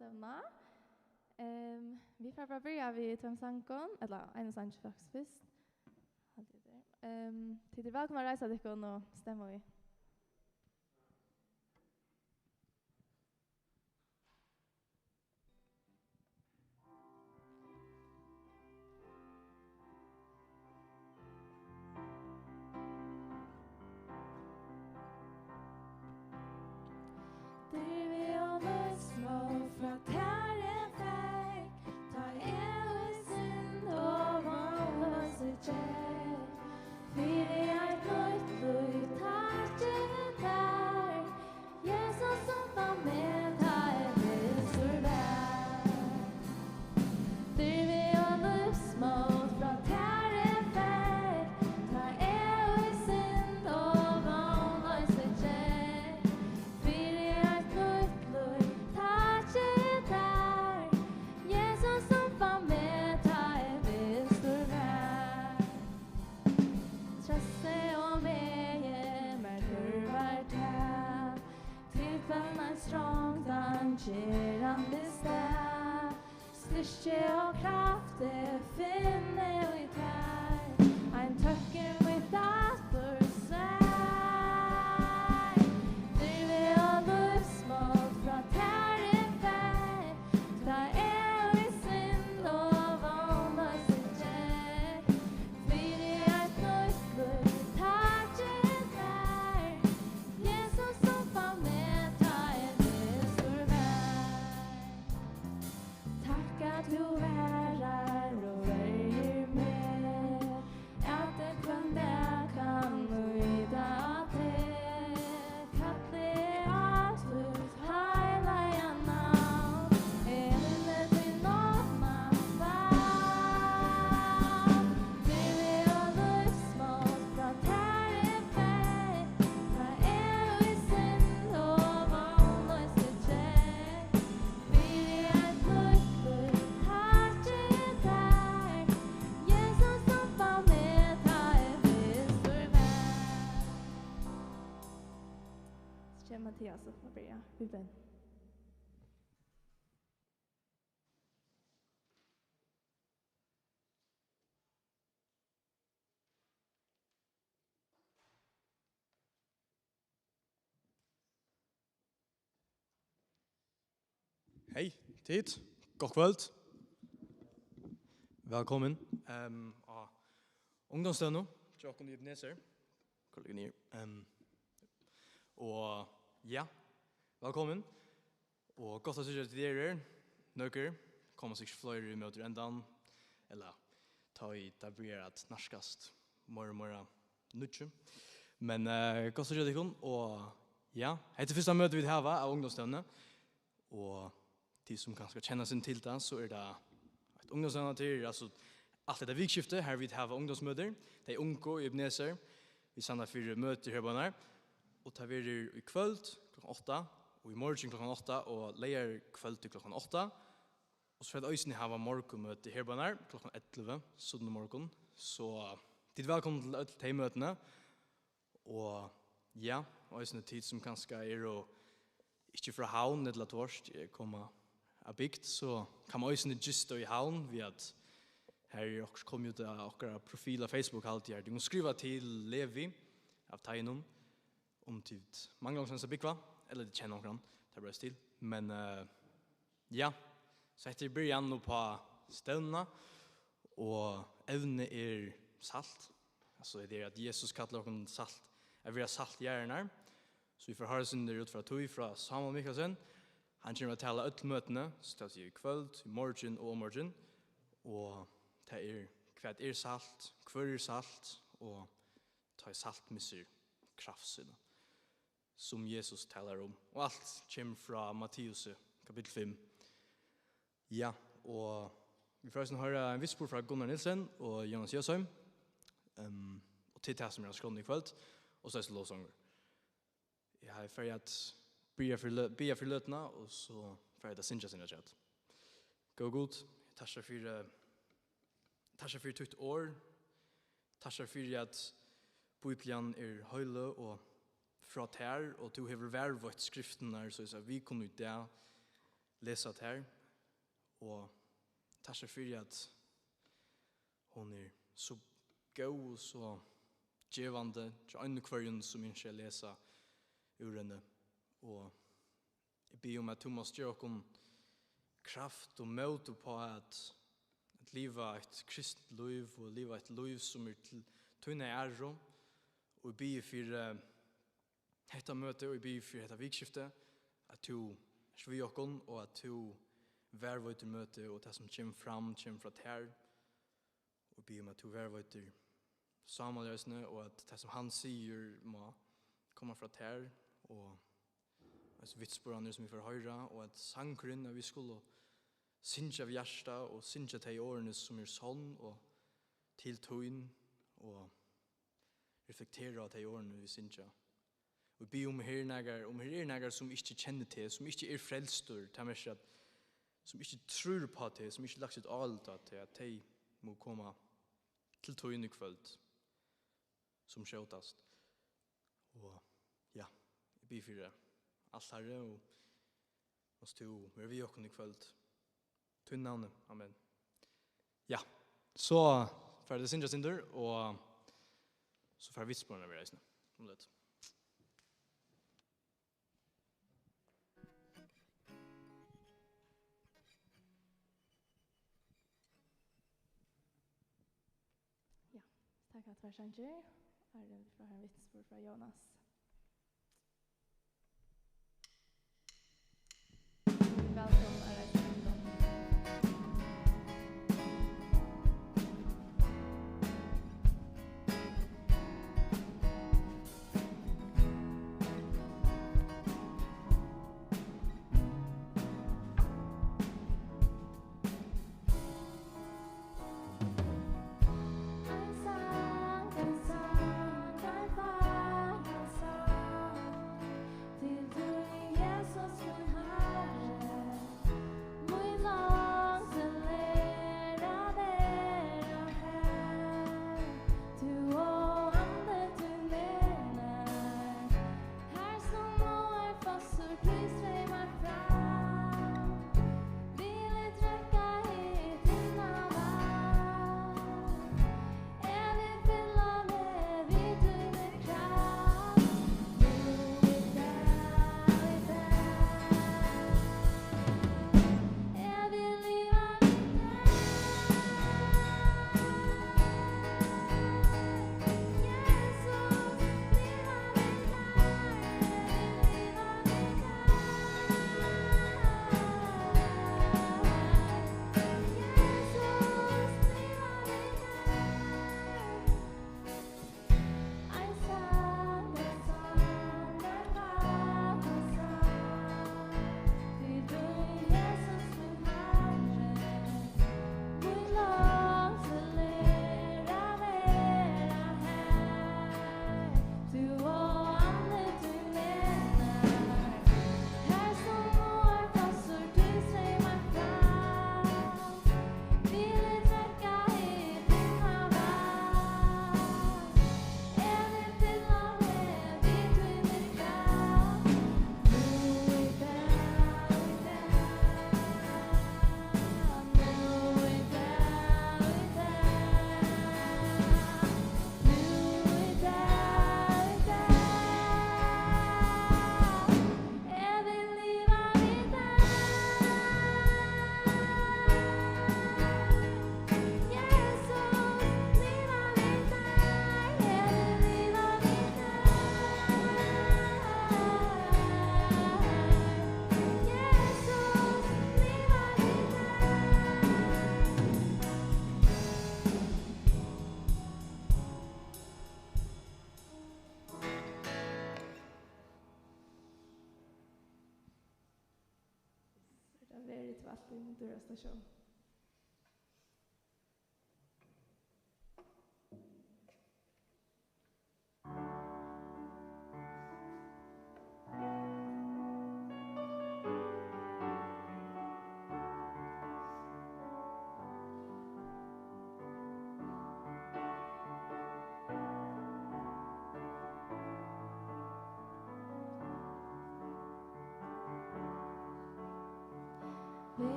ungdomsstevna. Vi får bara börja vid Tvemsankon, eller en sang faktiskt först. Till välkomna att resa dig och stämma vi. Mattias och börja. Vi börjar. Hej, tid. God kväll. Välkommen. Ungdomsstevnu, Jakob Ibneser. Kollega ner. Og ja, velkommen. Og godt å se til dere, nøkker. Kommer sikkert flere i møter endan, eller ta i det at narskast more nødje. Men godt å se til dere, og ja, det første møte vi har av ungdomsstevne. Og de som kanskje kjenner sin til det, så det et ungdomsstevne til, altså alt det vikskiftet, her vi har ungdomsmøter. Det unge i Ibneser. Vi sender 4 møter her på denne. Og tar vi i kvöld klokken 8, og i morgen klokken 8, og leier kvöld til klokken 8. Og så får jeg øyne ha morgenmøte her på her, klokken 11, 17 morgen. Så tid velkommen til alle teimøtene. Og ja, øyne tid som kanskje og ikke fra havn, eller tvorst, kommer av bygd, så kan man øyne just i havn, ved at her også kommer ut av akkurat profil av Facebook alltid her. Du kan skrive til Levi av Tainon, om tid mange ganger som bygva, eller de kjenner noen, det er bare stil. Men ja, så etter början nå på stevnene, og evne salt. Altså det at Jesus kallar noen salt, vi har salt i hjernen. Så vi får høre sin ut fra tog fra Samuel Mikkelsen. Han kommer til å tale ødelmøtene, så det er i kveld, i morgen og morgen. Og det hva salt, hver salt, og ta salt misser kraftsynet som Jesus talar om. Og alt kommer fra Matteus kapitel 5. Ja, og vi får høre en vispor fra Gunnar Nilsen og Jonas Jøsheim. Og til det som skrevet i kveld. Og så er det lovsanger. Jeg har ferdig at be for løtene, og så ferdig at synge sinne chat. Gå godt. Takk for tutt år. Takk for at Bibelen høyle og fra tær, og du har vervet skriften der, så vi kunne ut det läsa det här och tar sig för att hon så god och så gevande till en kvarjon som inte läsa ur henne och jag ber om att Thomas gör kraft och mod på att leva ett kristet liv och leva ett liv som till tunna ära och jag ber för detta möte och jag ber för detta vikskifte att du är vi och att du värvar till möte och det som kommer från här och ber om att du värvar till sammanlösning och att det som han säger må komma från här och alltså vitsporande som vi får höra och att sankren när vi skulle synja av hjärsta och synja till årene som sånn och till tøyn og reflektera til årene vi synja. Og be om her nægar som ikke kjenner til, som ikke frelstor, som ikke tror på til, som ikke lagt sitt alt til, at de må komme til tøyn i kvöld som skjøtast. Og ja, jeg be for alt herre og oss to, vi okken i kvöld. Tøyn navnet, amen. Ja, så får det synja synder, og så får vitsporene vi reisende. Om det. Takk at du var Sanger. Vi får ha en vitspor fra Jonas. Velkommen å reise til Dørastasjon.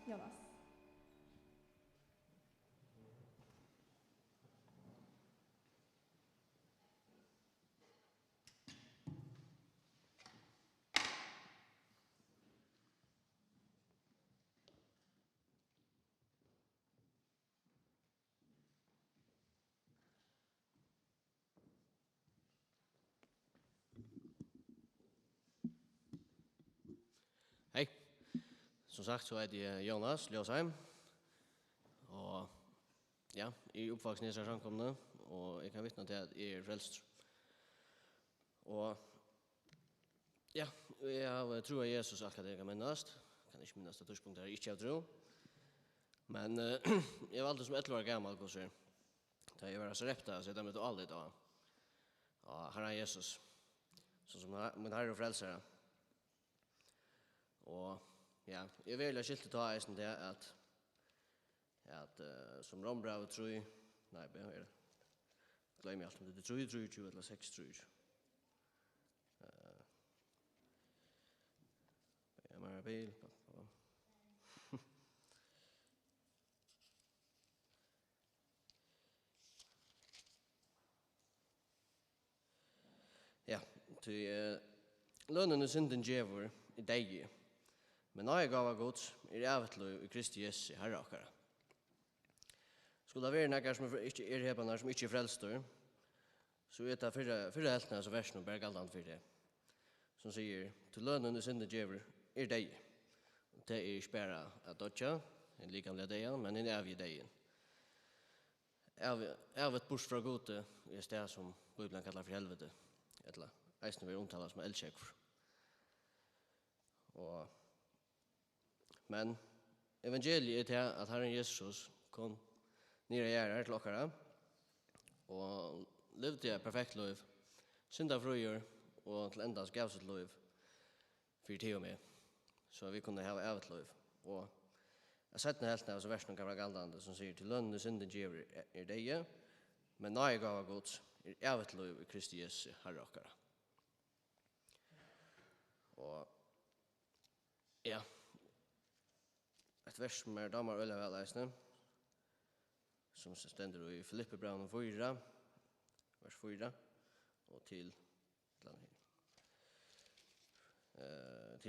Jonas. Hej. Som sagt så heter jeg Jonas Ljøsheim. Og ja, jeg er oppvaksen i samkomne, og jeg kan vittne til at jeg er frelst. Og ja, jeg tror at Jesus alt det jeg kan minnast. Kan ikke minnast det tidspunkt der jeg ikke har tro. Men jeg valgte som 11 år gammel, hvordan da jeg var så repta, så jeg dømte aldri da. Og Herren Jesus, som min herre og frelsere. Og ja, jeg vil skilte ta eisen det at som Rombrav tror nei, jeg glemmer alt, men det tror jeg eller 6 tror jeg. Jeg må ha bil. Ja, til lønnen synden djevor i deg. Men når jeg gav av gods, ævetlo i Kristi Jesu, Herre okkara. Skulle det være nekker som ikke er hebene, som ikke er frelstor, så er det fyrre heltene som versen og bergaldan for det, som sier, til lønnen i synden djevor deg. Det er ikke bare at dødja, en likamlig deg, men en evig deg. av ett bort fra gode i sted som Bibelen kallar for helvete, eller eisen vi omtaler som eldkjekver. Men evangeliet er til at Herren Jesus kom nere i her til okkara, og levde et perfekt liv, synda fruer, og til endans gav sitt liv for tid og med, så vi kunne ha evet liv. Og jeg sett den helten av så versen gamla galdande som sier til lønnen synden giver er deie, men nøye gav av gods er evet liv i Kristi Jesu Herre okkara. Og ja, et vers som damer øyla velleisne, som stender i Filippe Braun 4, vers 4, og til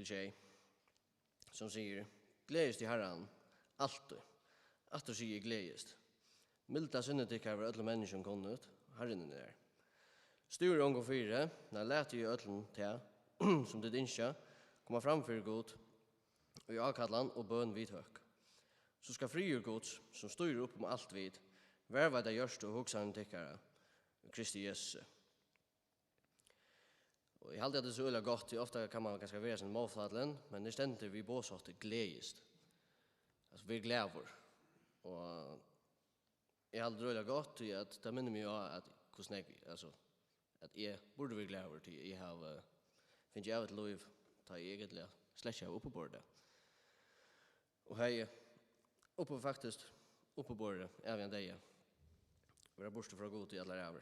tjej, som sier, gledest i Herren, alltid. Att du sier gledest. Milda syndetykkar var ödla människan konnet, Herren er. Styr omgå 4, när lät ju ödlen till, som det inskja, komma framför god, och i avkallan och bön vid hög. Så ska frigjør gods, som styr upp om allt vid, verva det görst och hugsan tykkara, Kristi Jesus. Og jeg halte at det er så øyla godt, ofta kan man ganske være sin målfadlen, men det stender vi båsåtte gledest. Altså, vi er glæver. Og jeg halte det øyla godt, at det minner meg at hvordan jeg, altså, at jeg burde være glæver til jeg har, finnes jeg av et liv, da jeg egentlig slett ikke har oppe på det. Og jeg oppe faktisk, oppe på det, er vi en dag, vi er borste fra god i alle ræver.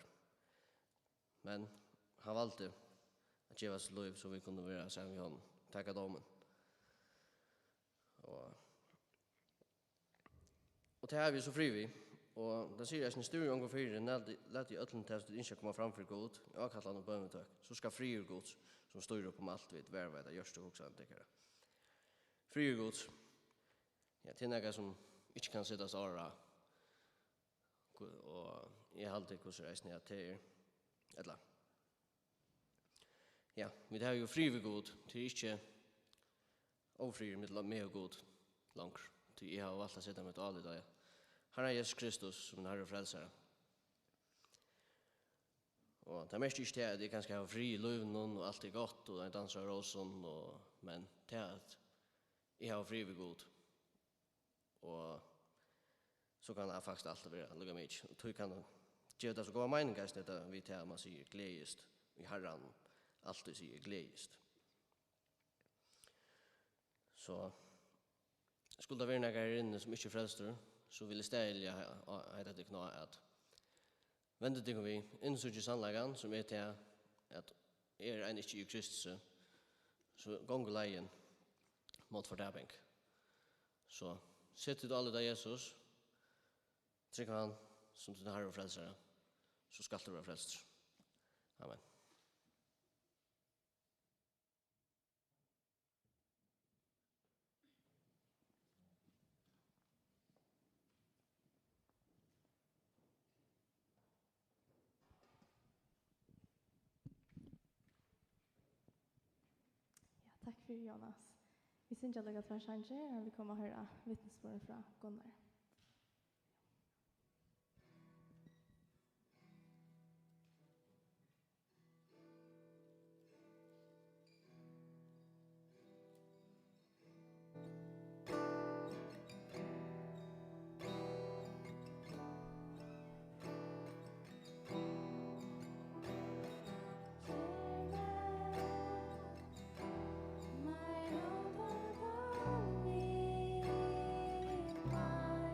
Men han valgte att ge oss liv så vi kunde vara sen vi honom. Tacka domen. Och det här är vi så fri vi. Och det säger jag sin stor gång för lät i ödlen testet inte komma fram för god. Jag kallar honom bönetök. Så ska frigjör gods som står upp om allt vid värveda görs det också antäckare. Frigjör gods. Ja, till några som inte kan sätta sig åra. Och jag har alltid kurser reisning att det är ett ja, vi har jo fri ved god, til ikke ofrir med meg og god langt. Til jeg har valgt å sette mitt alle dag. Herren Jesus Kristus som Herre og frelsere. Og det mest ikke til at jeg kan ha fri i løven og alt er godt, og jeg danser råsen, men til at jeg har fri ved god. Og så kan jeg faktisk alltid være lukket meg. Og tog kan gjøre det så gode meninger, at vi til at man sier gledest i Herren. Alltid sier gledest. Så skulle det være noen her inne som ikke frelster, så vil jeg stedelig ha det til at vendet ting vi innsøker sannleggen som er til at en ikke i Kristus, så gonger leien mot fortaping. Så sett til alle deg Jesus, trykker han som til den herre og frelsere, så skal du være frelster. Amen. Tack för Jonas. Vi syns jag lägga tvär sanger och vi kommer att höra vittnesbörden från Gunnar. My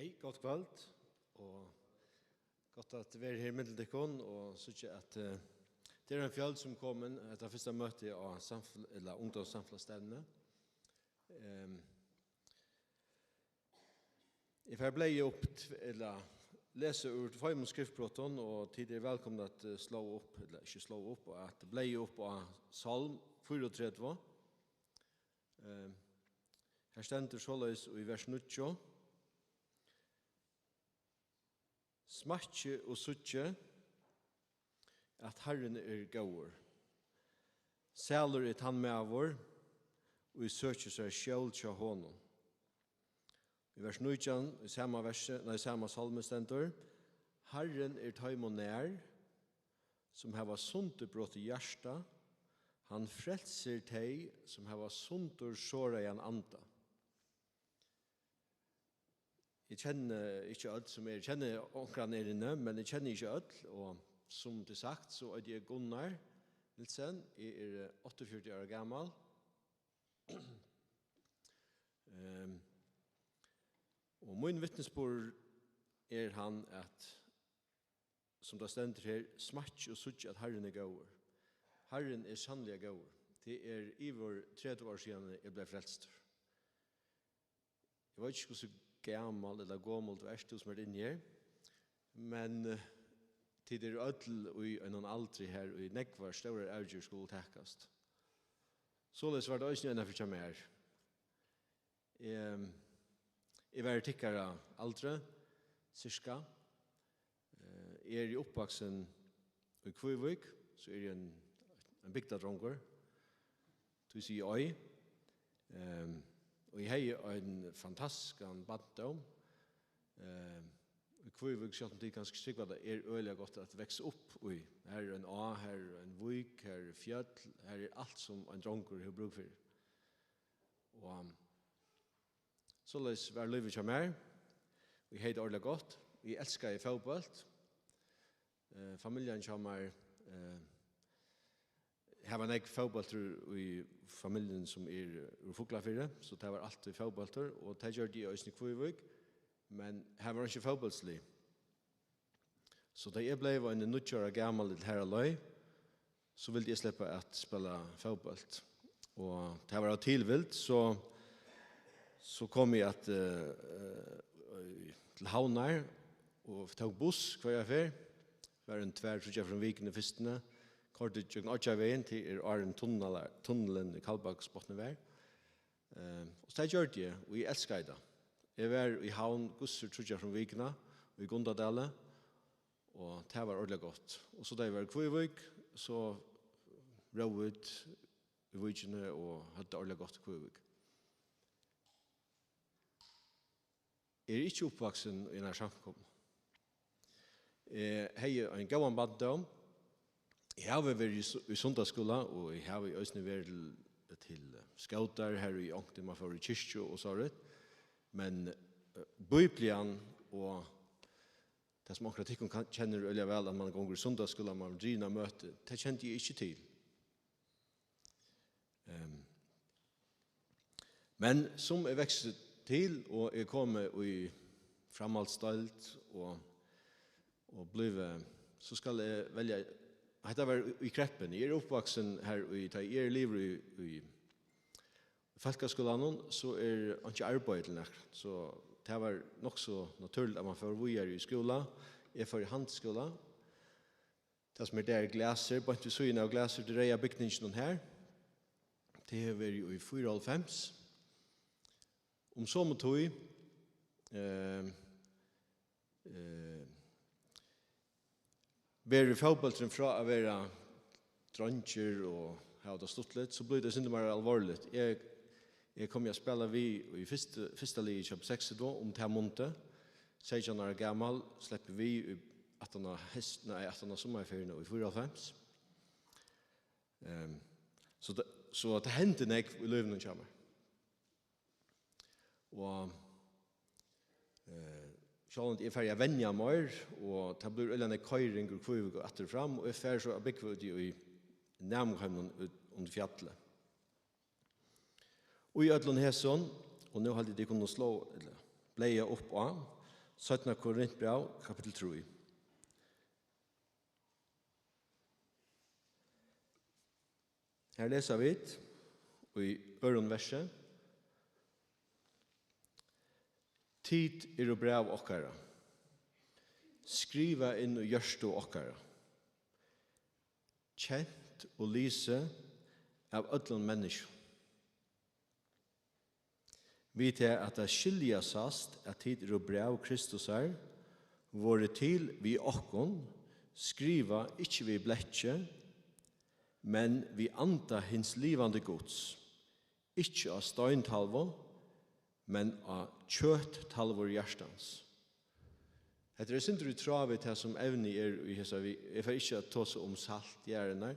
Hei, godt kveld, og godt at vi er her i Middeldekon, og så ikke at det er en fjall som kom inn etter første møte av ungdomssamfunnsstevne. Jeg får ble opp, eller lese ur Feimund skriftbrotten, og tid er velkommen at slå opp, eller ikke slå opp, og at ble opp av Salm 34. Her stender såleis i vers 9. Smatje og suttje at Herren er gåur. Sælur er han med vår, og vi søker seg sjøl til honom. I vers 19, i samme salme stendur, Herren er taimon nær, som hava sundet brott i hjärsta, Han frelser teg som hava sundur såra i en anda. Jeg kjenner ikke alt som jeg kjenner omkring er inne, men jeg kjenner ikke alt, og som det sagt, så er det Gunnar Nilsen, jeg er 48 år gammel. Og min vittnesbord er han at, som det stender her, smatch og sutt at Herren er gauer. Herren er sannlig gauer. Det er iver 30 år siden jeg ble frelst. Jeg vet ikke hvordan gammal eller gammalt verst som er inne her, men tid er ødel og en aldri her og i nekvar større avgjør skulle tekast. Således var det også enn for kjem her. Jeg var tikkere aldre, cirka. Jeg er oppvaksen i Kvøyvik, så er jeg en bygdadronger. Du sier oi. Og jeg har en fantastisk barndom. I Kvøyvik så det ganske sikkert det er øyelig godt at vekse opp i. Her er en A, her er en vik, her er fjøll, her er alt som en dronger har bruk for. Og således var livet som er. Vi har det ordentlig godt. Vi elsker i fotball. Familien kommer har en egen fotballtur i familien som er ur Fuglafire, så det var alltid fotballtur, og det gjør de i Øsne Kvøyvik, men her var ikke fotballslig. Så da jeg ble en 90 år gammel til her løy, så ville jeg slippe at spille fotball. Og det var tilvilt, så kom jeg til Havnar, og tog buss hver jeg fer. Det var en tvær fra vikene fyrstene. Kortet tjøkken 8 veien til en tunnelen i Kalbaksbotne vær. Og det gjør det, og jeg elsker det. Jeg var i havn, gusser trodde fra vikene, og i Gundadale, og det var ordentlig godt. Og så da jeg var i Kvøyvik, så rådet i vikene og hadde ordentlig godt i Kvøyvik. Jeg er ikke oppvaksen i denne samkommet. Jeg har en gammel barndom. Jeg har vært i sundagsskola, og jeg har også vært til skauter her i Ångte, man får i kyrkje og så rett. Men Bibelen og det som akkurat ikke kjenner veldig vel at man går i sundagsskola, man driver møte, det kjente jeg ikke til. Men som jeg vekste til, og jeg kom i framhaldsstalt og ble, så skal jeg velge. Dette var i Kreppen. Jeg er oppvaksen her, og jeg er livet i Falkaskolen, så er han ikke arbeid til nærmere. Så det var nok så naturligt at man får videre i skolen. Jeg får i handskolen. Det som er der glaser, på en søgene av glaser, det reier bygningen her. Det har vært i 94. Om så må tog, Ver i fotballen fra å være dronjer og ha det stått litt, så blir det ikke mer alvorlig. Jeg kom til å spille vi i første livet kjøp 6 om til måned. 16 år gammel slipper vi i 18 sommerferien i 94. Så det hendte når jeg i løven kommer. Og sjálvandi er ferdig å vennja mer, og det blir en køyring og kvøyvig og etter fram, og jeg ferdig så byggvud i nærmheimen under fjallet. Og i Ødlund Hesson, og nå hadde de kunnet slå, eller bleie opp av, 17. Korintbrev, kapittel 3. Her leser vi i øronverset. Tid er og brev okkara. Skriva inn og gjørstå okkara. Kjent og lyse av ødlån mennesker. Vi til at det skilja sast at tid er og brev Kristus er, våre til vi okkon, skriva ikkje vi bletje, men vi anta hins livande gods, ikkje av støyntalvå, men av kjøttalvor hjertans. Etter det synder vi travet her som evne er i hessa vi, jeg får ikke ta seg om salt gjerne,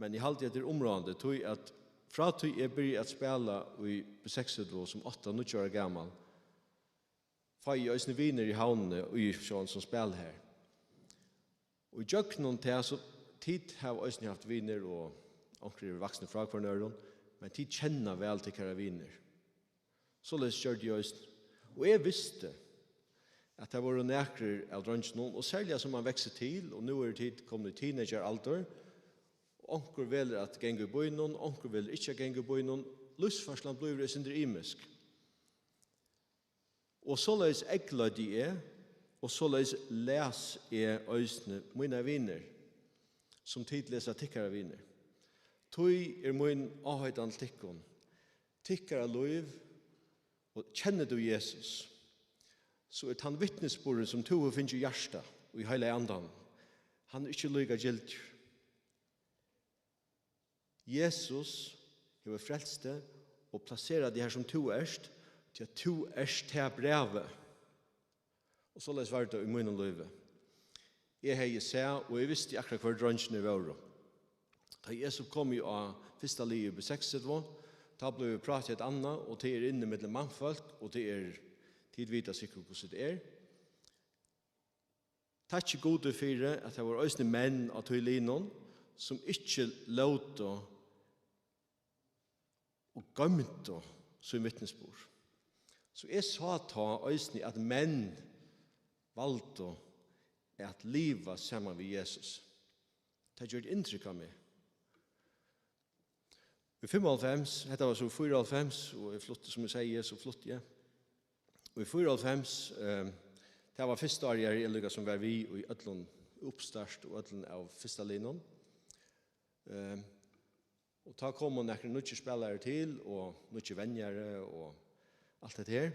men jeg halte etter området, tog at fra tog jeg begynte å spille i 60 som 8-9 år gammel, får jeg også viner i havnene og i sånn som spiller her. Og i jøkkenen til så tid har jeg også haft viner og omkring voksne fra hverandre, men tid kjenner vel til hva viner. Så løs gjør de også. Og jeg visste at det var nækere av drønnsene, og særlig som man vekser til, og nå tid kommet i teenageralder, onkur velger at gengu bøynon, onkur velger ikke gengu bøynon, lysfarslan blir det sindre imisk. Og såleis ekla de og såleis les øysene mine viner, som tid leser tikkara viner. Tøy min avhøytan tikkon, tikkara loiv, og kjenner du Jesus, så han vittnesbordet som to finnes i hjärsta og i hele andan, han ikke lyga gildt. Jesus har frelst det og plasseret det her som to erst til at to erst til brevet. Og så les var det i munnen løyve. Jeg har sett, og jeg visste akkurat hver drønnsene var. Da Jesus kom jo av første livet på 60, da ble vi pratet et annet, og det inne med mannfolk, og det tidvita sikkert hvordan det Takk gode for at det var øyne menn av tøylinon, som ikke låt og gømt som vittnesbord. Så jeg sa ta øyne at menn valgte at liva sammen med Jesus. Det gjør et inntrykk av meg. I 95, dette var så 94, og jeg flyttet som jeg sier, så flyttet jeg. Og i 94, det var første år jeg lykket som var vi i Ødlund oppstart og Ødlund av første linjen. Og da kom noen nye spillere til, og nye venner, og alt det her.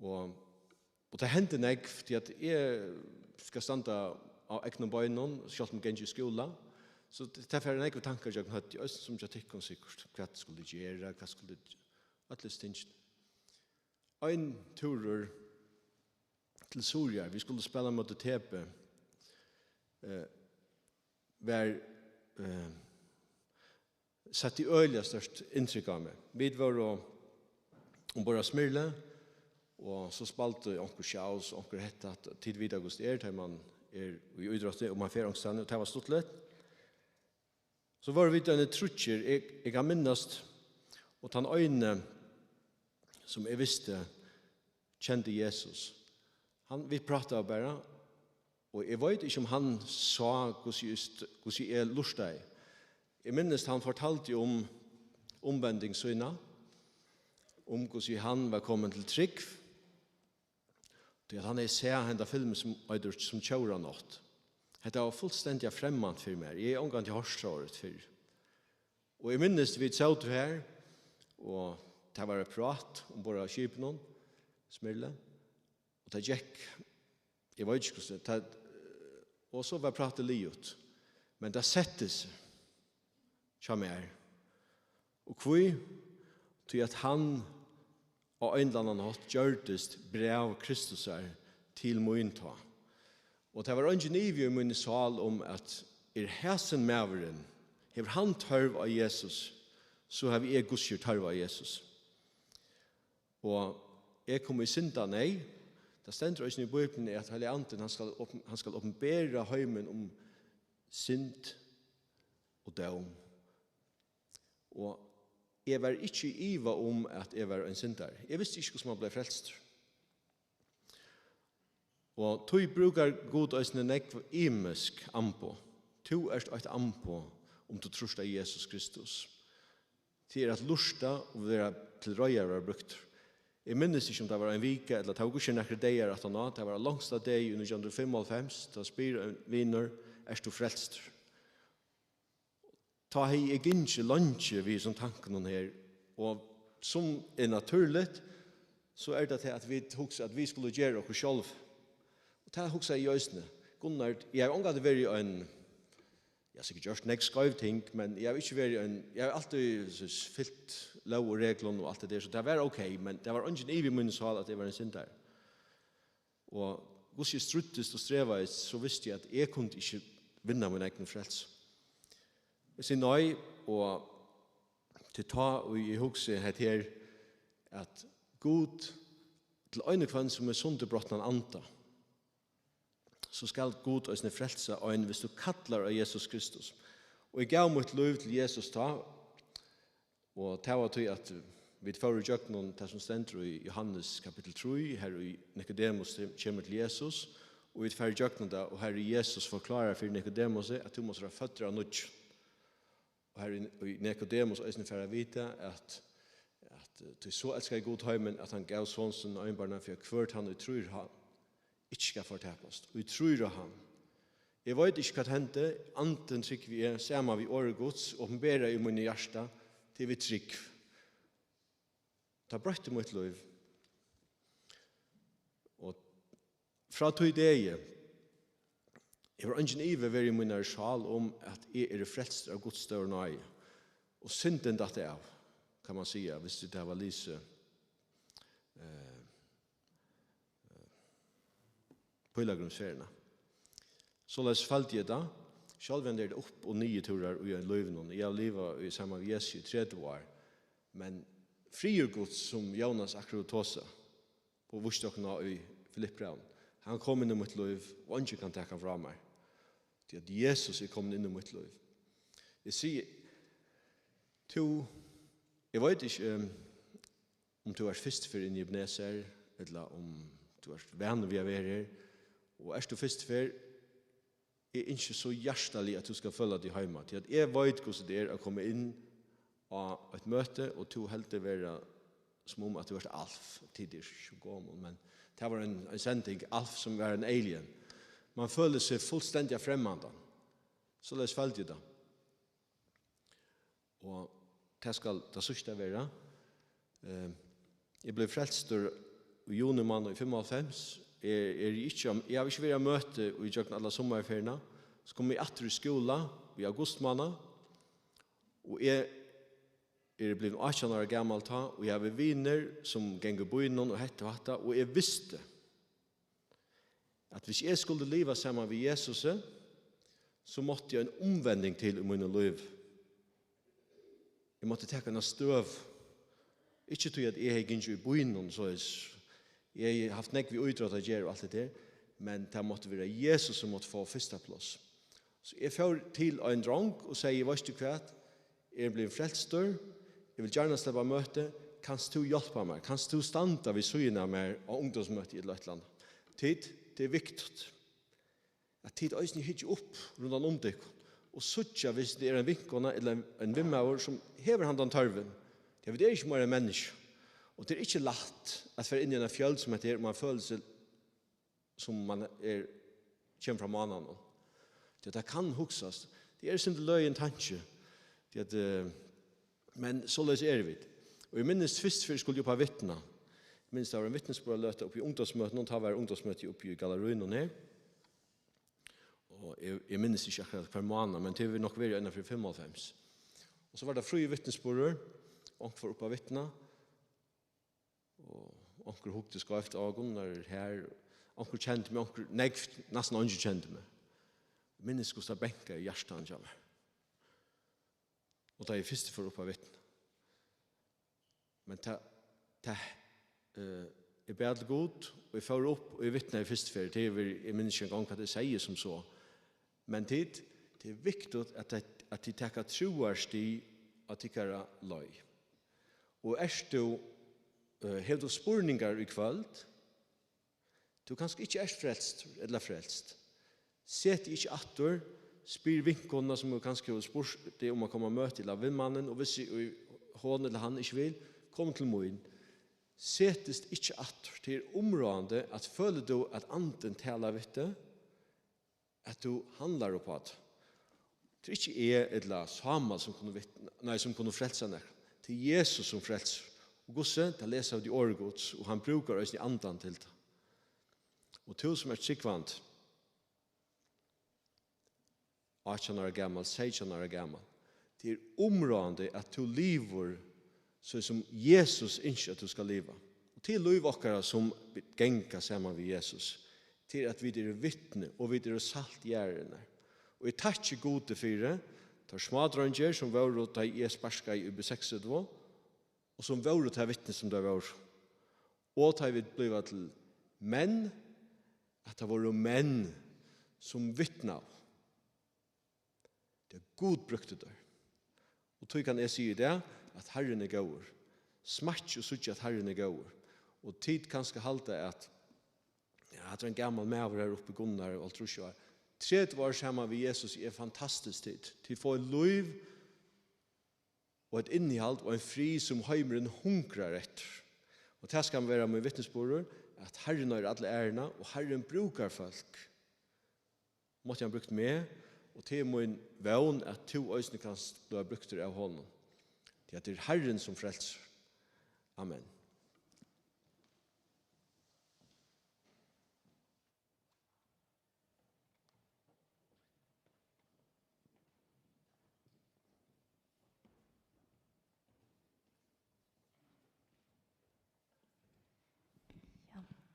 Og det hendte meg, fordi at jeg skal stande av ekne bøynen, selv om jeg ikke i skolen. Så det er for en ekve tanker jeg har hatt, som jeg tykker sikkert, hva skulle jeg gjøre, hva skulle jeg alle stinge. En turer til Soria, vi skulle spille mot TP, var satt i øyelig størst inntrykk av meg. Vi var ombord av Smyrle, og så spalte onker Sjaus, onker hette at tidvidda gos der man i udrottet, og man fer ångstene, og det var stort lett. Så var vi denne trutcher, jeg har minnast, og den øyne som jeg visste kjente Jesus. Vi pratet bare, og jeg vet ikke om han sa hvordan jeg lustet. Jeg minnes han fortalte om omvendingssyna, om hvordan han var kommet til trygg, til at han ser henne filmen som kjører nått. Det var fullstendig fremmant for meg. Jeg omgang til hårstråret før. Og jeg minnes vi så til her, og det var et prat om bare kjipen, Smyrle. Og det gikk, jeg vet ikke hvordan det, og så var pratet livet. Men det settes seg mer. Og hvor? Til at han og en eller annen hatt gjørtest brev Kristus til mynta. Og det var ingen i min sal om at hesen maveren, hever han tørv av Jesus, så har vi gudskjør tørv av Jesus. Og jeg kom i synda nei, det stender også i Bibelen at Hellige Anden han skal åpenbære heimen om synd og døm. Og jeg var ikke iva om at jeg var en syndar. Jeg visste ikke hvordan man ble frelst. Og tog brukar god øsne nekv imisk ampo. To erst et ampo om du trustar Jesus Kristus. Til at lusta og være til røyere var brukt. Jeg minnes ikke om det var en vike, eller det var ikke nekker deir at han det var langsta deg i 1995, da spyr en viner, erst du frelst. Ta hei jeg ikke lunsje vi som tanken her, og som naturligt, så det til at vi husker at vi skulle gjøre oss selv. Og det husker jeg i øsene. Gunnar, jeg har omgatt vært en, jeg har sikkert gjort nek skøyv ting, men jeg har ikke vært en, jeg har alltid fyllt lov og regler og alt det der, så det var ok, men det var ingen i min sal at jeg var en synder. Og hvis jeg struttest og strevet, så visste jeg at jeg kunne ikke vinne min egen frels. sin nøy, og til ta og i hugse her at god til øyne kvann som sunde brottnan anda, så skal god øyne frelse øyne hvis du kallar av Jesus Kristus. Og jeg gav mot lov til Jesus ta, og det var til at vi får i jøkken det som stender i Johannes kapittel 3, her i Nicodemus kommer til Jesus, og vi får i jøkken det, og her i Jesus forklarer for Nicodemus at du må være føtter av nødt. Og her i Nicodemus øyne får jeg vite at du så elsker god heimen at han gav sånsen og øynbarna for hvert han og tror han ikke skal fortapast. Og tror han. Jeg vet ikke hva det hendte, anten trygg vi sammen vi året gods, åpenbærer i mine hjärsta til vi trygg. Det brøtte mot liv. Og fra tog det jeg var ingen ive ved i mine sjal om at jeg frelst av Guds større nøye. Og synden datt av, kan man säga, hvis det var lise pøylagrunnsferierna. Så les falt jeg da, selv om det opp og nye turer i en løyven, jeg har livet i samme av Jesu i 30 år, men frier Guds som Jonas akkurat tåsa, på vursdokkene i Filippbraun, han kom inn i mitt liv, og han ikke kan takke fra meg, til at Jesus er kommet inn i mitt liv. Jeg sier, jeg vet ikke om du er først for inn i Ebenezer, eller om du er venn vi er her, og er du først for, er ikke så hjertelig at du skal følge deg hjemme, til at jeg vet hvordan det er å komme inn av et møte, og du helt det være som om at du var Alf, tidig 20 år, men det var en sending, Alf som var en alien. Man føler seg fullstendig fremmande. Så les følte jeg det. Og det skal det sørste være. Jeg ble frelstur i junimann i 95. Jeg har ikke vært møte i jøkken alle sommerferierna. Så kom jeg etter i skola i augustmanna. Og jeg blevet 18 år gammel ta, og jeg har viner som ganger bøynen og hette og hatta, og jeg visste at hvis jeg skulle leva sammen med Jesus, så måtte jeg en omvending til i mine liv. Jeg måtte ta en støv. Ikke til at jeg har gitt i bøynen, så jeg har haft nekv i utråd å gjøre og alt det der, men det måtte være Jesus som måtte få første plass. Så jeg får til en drang og sier, jeg vet ikke hva, jeg blir frelstor, jeg vil gjerne slippe møte, kanst du hjelpe meg, kanst du standa ved søgene av meg og ungdomsmøte i et løtland. Tid, det er viktig at tid øyne hittar opp rundt om deg, og suttja hvis det er en vinkona eller en vimmauer som hever han den tørven. Det er ikke mer en menneske. Og det er ikke lagt at for inn i en fjøld som heter man føler seg som man kommer fra mannen. Det kan huksas. Det er sin løyen tanke. Men så løs er vi. Og jeg minnes først før skulle jeg på vittna. Jeg minnes det var en vittnesbord løte oppe i ungdomsmøten, og det var ungdomsmøte oppe i Gallerien og her. Og jeg minnes ikke akkurat hver måned, men det vil nok være innenfor 95. Og så var det fri vittnesborder, onker var oppe av vittna, og onker hukte skrøft av når her, onker kjente meg, onker nesten ikke kjente meg. Jeg minnes hvordan det benket i hjertet han meg. Og da jeg først for oppe av vittna. Men jeg ber det godt, og jeg får opp, og jeg vittner i første ferie, jeg minnes ikke en gang hva det sier som så. Men det er viktig at de takker troerst i at de kan løy. Og har du spurningar i kveld, du kanskje ikke frelst, eller frelst. Sett ikke atter, spyr vinkene som kanskje har spurt det om å komme og møte til vindmannen, og hvis hun eller han ikke vil, kom til moen. Settest ikke atter til området at føler du at anden taler vidt det, at du handlar på det. Det er ikke eller samme som kunne frelse henne. Det er Jesus som frelser. Og gosse, det leser av de åregods, og han brukar oss i andan til det. Og to som sikkvant, 18 år gammal, 16 år gammal, det er området at du lever så som Jesus ikke at du skal leva. Og til liv okkara som genka sammen med Jesus, til at vi er vittne, og vi er salt gjerne. Og jeg takker gode for det, tar smadrønger som var å ta i sparska i B6 og som var å ta vittne som det var. Og ta vi bliva til menn, at det var menn som vittna. Det er god brukte der. Og tog kan jeg si det, at Herren er gåur. Smatch og suttje at Herren er gåur. Og tid kanskje halte at det er en gammal maver her oppe i Gunnar og alt trusjøar. 30 år sammen med Jesus er fantastisk tid. Til få en liv og et innehalt og en fri som heimeren hunkrar etter. Og det skal være med vittnesbordet at Herren har alle ærene og Herren brukar folk. Måtte han brukt med og til min vevn at to øysene kan bli brukt av hånden. Det er Herren som frelser. Amen.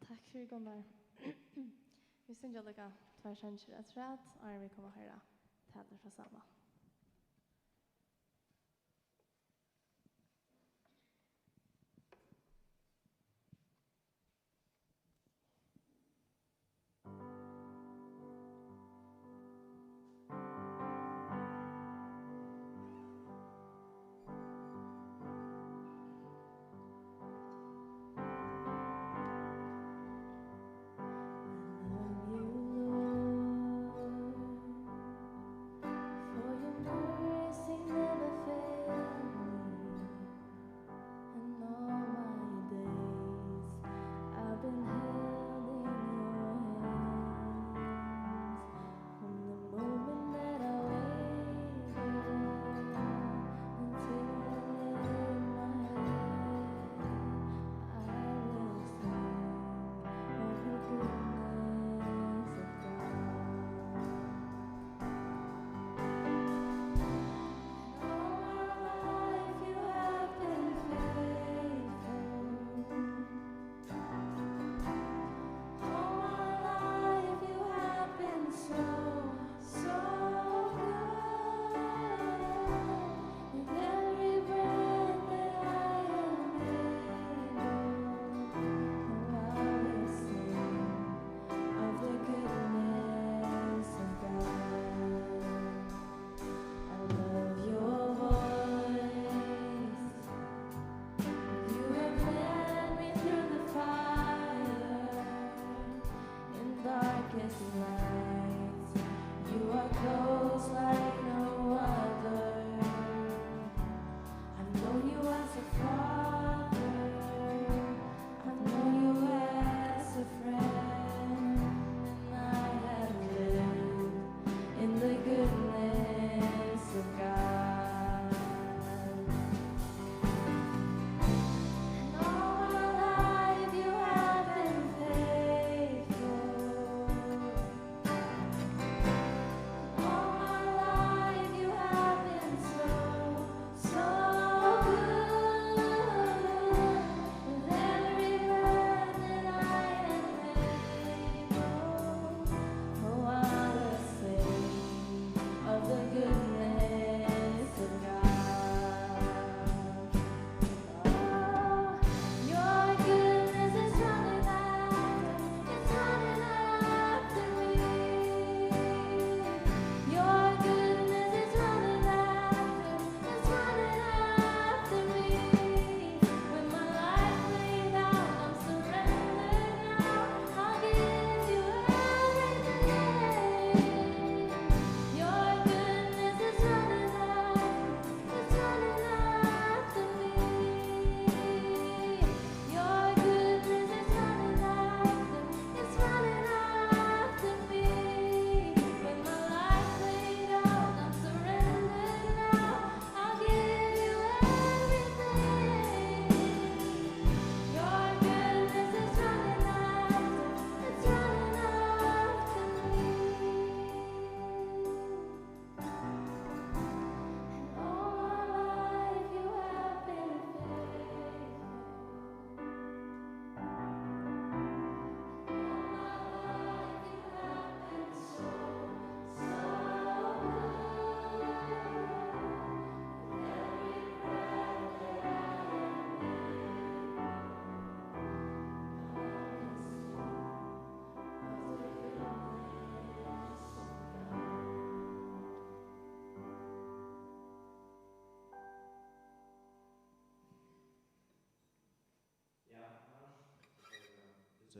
Takk for Gunnar. Vi synes jeg lykke tversanger etter rett, og vi kommer høre taler fra sammen. For your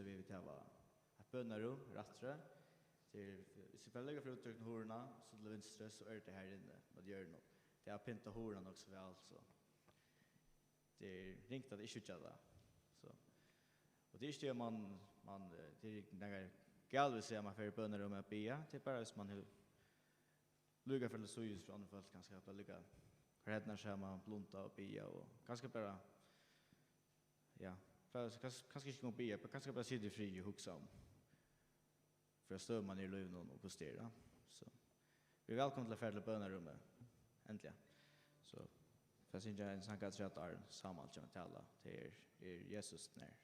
vi vill ta att bönarum rattre till hvis vi lägger för uttrycken horna så till vänster så är det här inne vad gör det. Det har pinta horna också väl alltså. Det är ringt att inte göra så. Och det är inte man det är några galvis säger man för bönarum att be till bara som man lugga för det så just från folk kanske att lugga räddna sig man blunta och be och kanske bara ja, kanske inte gå be, kanske bara sitta fri och huxa om. För att stöd man i löven och postera. Så vi är välkomna till att färda bönarummet. Äntligen. Så för att syns en sanka att är samman som att tala till Jesus när.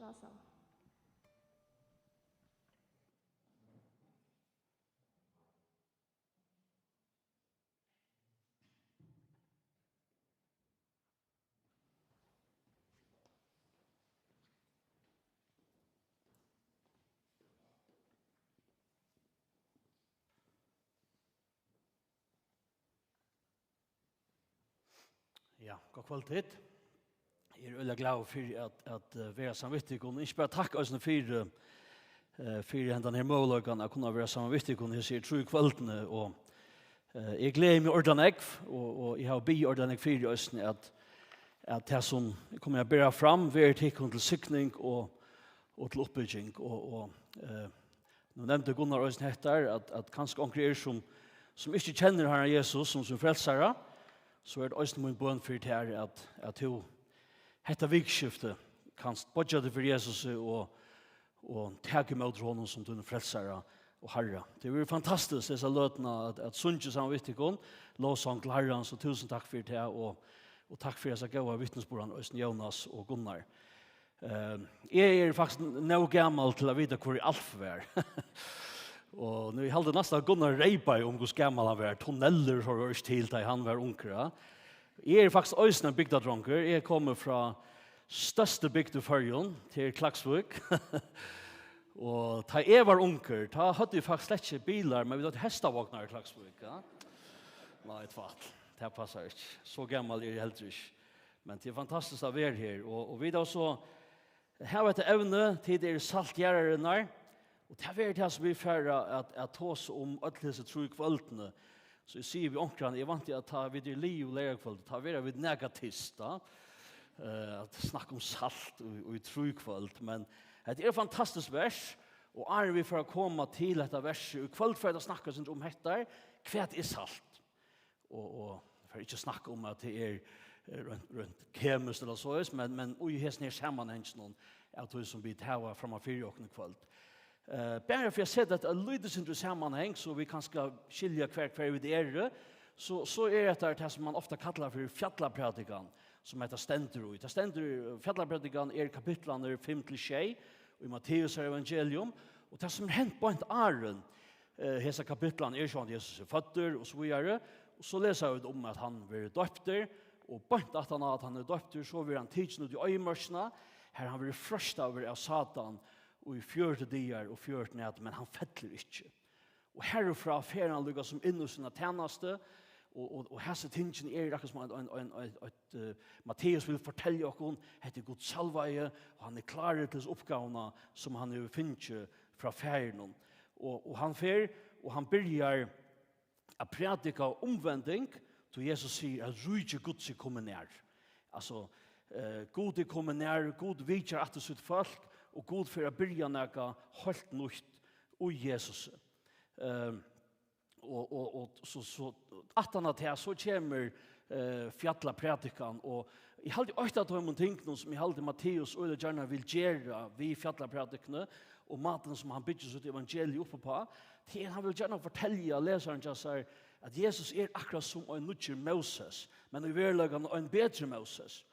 Vasan. Ja, god kvalitet. Jeg er veldig glad for at være samvittig, og ikke bare takk oss for denne måløkene, at kunne være samvittig, og jeg sier tro i kveldene, og jeg gleder meg ordentlig, og jeg har bi ordentlig for oss, at det som kommer jeg bære fram, være til sikning og til oppbygging, og nå nevnte Gunnar Øysen etter, at kanskje onker som ikke kjenner Herren Jesus som frelsere, så er det også min bønn for det her, at hun hetta vikskifte kan bodja det for Jesus og tag emot honom som din frelsare og Herre. Det var fantastisk dessa løtene at sunge sammen vittikon, lovsang til Herren, så tusen takk for det, og takk for dessa gode vittnesbordene, Øysten Jonas og Gunnar. Jeg faktisk nå gammal til å vite hvor Alf var. Og nu halde nästan Gunnar Reiberg om hur gammal han var. Tunneller har rörst till da han var unkra. Jag faktisk också en bygdadronker. Jag kommer från största bygd i Färjön till Klagsvik. Og da jeg var unker, da hadde vi faktisk slett ikke bilar, men vi hadde hestavåkner i Klagsvik. Ja? Nei, det passer ikke. Så gammel jeg heller ikke. Men det fantastisk å være her. Og vi da så, her var det evne til saltgjærerne, og det er det som vi fører at ta oss om alle disse tro kveldene. Så jeg sier vi omkring, jeg vant til at ta vid liv og lærerkveld, ta vi vid negativt, at snakke om salt og i tro kveld, men det er fantastisk vers, og er vi for å komme til dette verset, og kveld for å snakke om dette, hva er salt? Og for ikke snakke om at det er rundt kemisk eller så, men i hesten er sammenhengen av det som vi tar frem av 4 åkne kveld. Bare for jeg ser at det lydes ikke sammenheng, så vi kan skal skilja hver vi det er, så er det som man ofta kallar for fjallapratikan, som heter stendur. Det stendur, fjallapratikan kapitlene 5-6, og i Matteus evangelium, og det som hent på en åren, hese kapitlene sånn at Jesus føtter, og så videre, og så leser jeg om at han blir døpter, og bant at han er døpter, så blir han tidsen ut i øyemørsene, her han blir frøst av Satan, og i 4 dier og 4 ned, men han fettler ikke. Og herfra fer han lukket som inn hos sine tjeneste, og hese tingene akkurat som Matteus vil fortelle oss, heter Guds salveie, og han klar til oppgavene som han finner fra ferien. Og han fer, og han begynner å predike omvending, til Jesus sier at rydde Guds er kommet nær. Altså, God er kommet nær, God vidger at det sitt folk, og God for å begynne noe helt nytt og Jesus. Og så at han til så kommer fjalla predikan, og jeg halte også at det var ting som jeg halte Matteus og gjerne vil gjøre vi fjalla predikene, og maten som han bygger sitt evangeliet oppe på, til han vil gjerne fortelle leseren at Jesus er akkurat som en nødger Moses, men i verleggen en bedre Moses.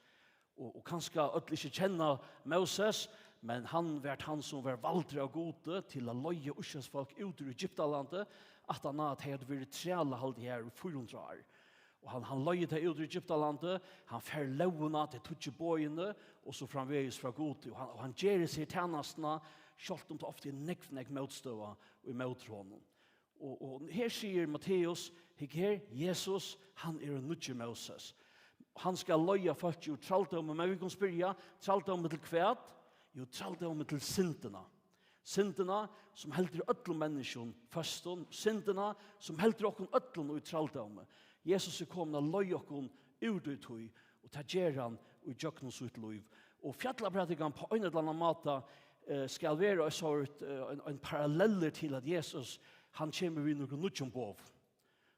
Og kanskje at ikke kjenne Moses, men han var han som var valgt av gode til å løye Israelsfolk ut ur Egyptalandet, at han hadde vært trælehald her i 400 år. Og han løye til ut ur Egyptalandet, han fer lovene til tutsi bøyene, og så framveges fra gode. Og han gjør seg tjenestene, selv om det ofte er nekk motstøve og imot honom. Og her sier Matteus, her Jesus, han er en nødje Moses. Han skal løye folk ut traldomme, men vi kan spørre, traldomme til kvæt, jo traldomme til syndene. Syndene som helder ødlo mennesken først, syndene som helder okken ødlo i traldomme. Jesus er kommet og løye okken ut i tog, og ta gjør han og gjør noe sitt liv. Og fjallapratikan på en eller annen måte skal være en paralleller til at Jesus, han kommer vi noe nødgjom på,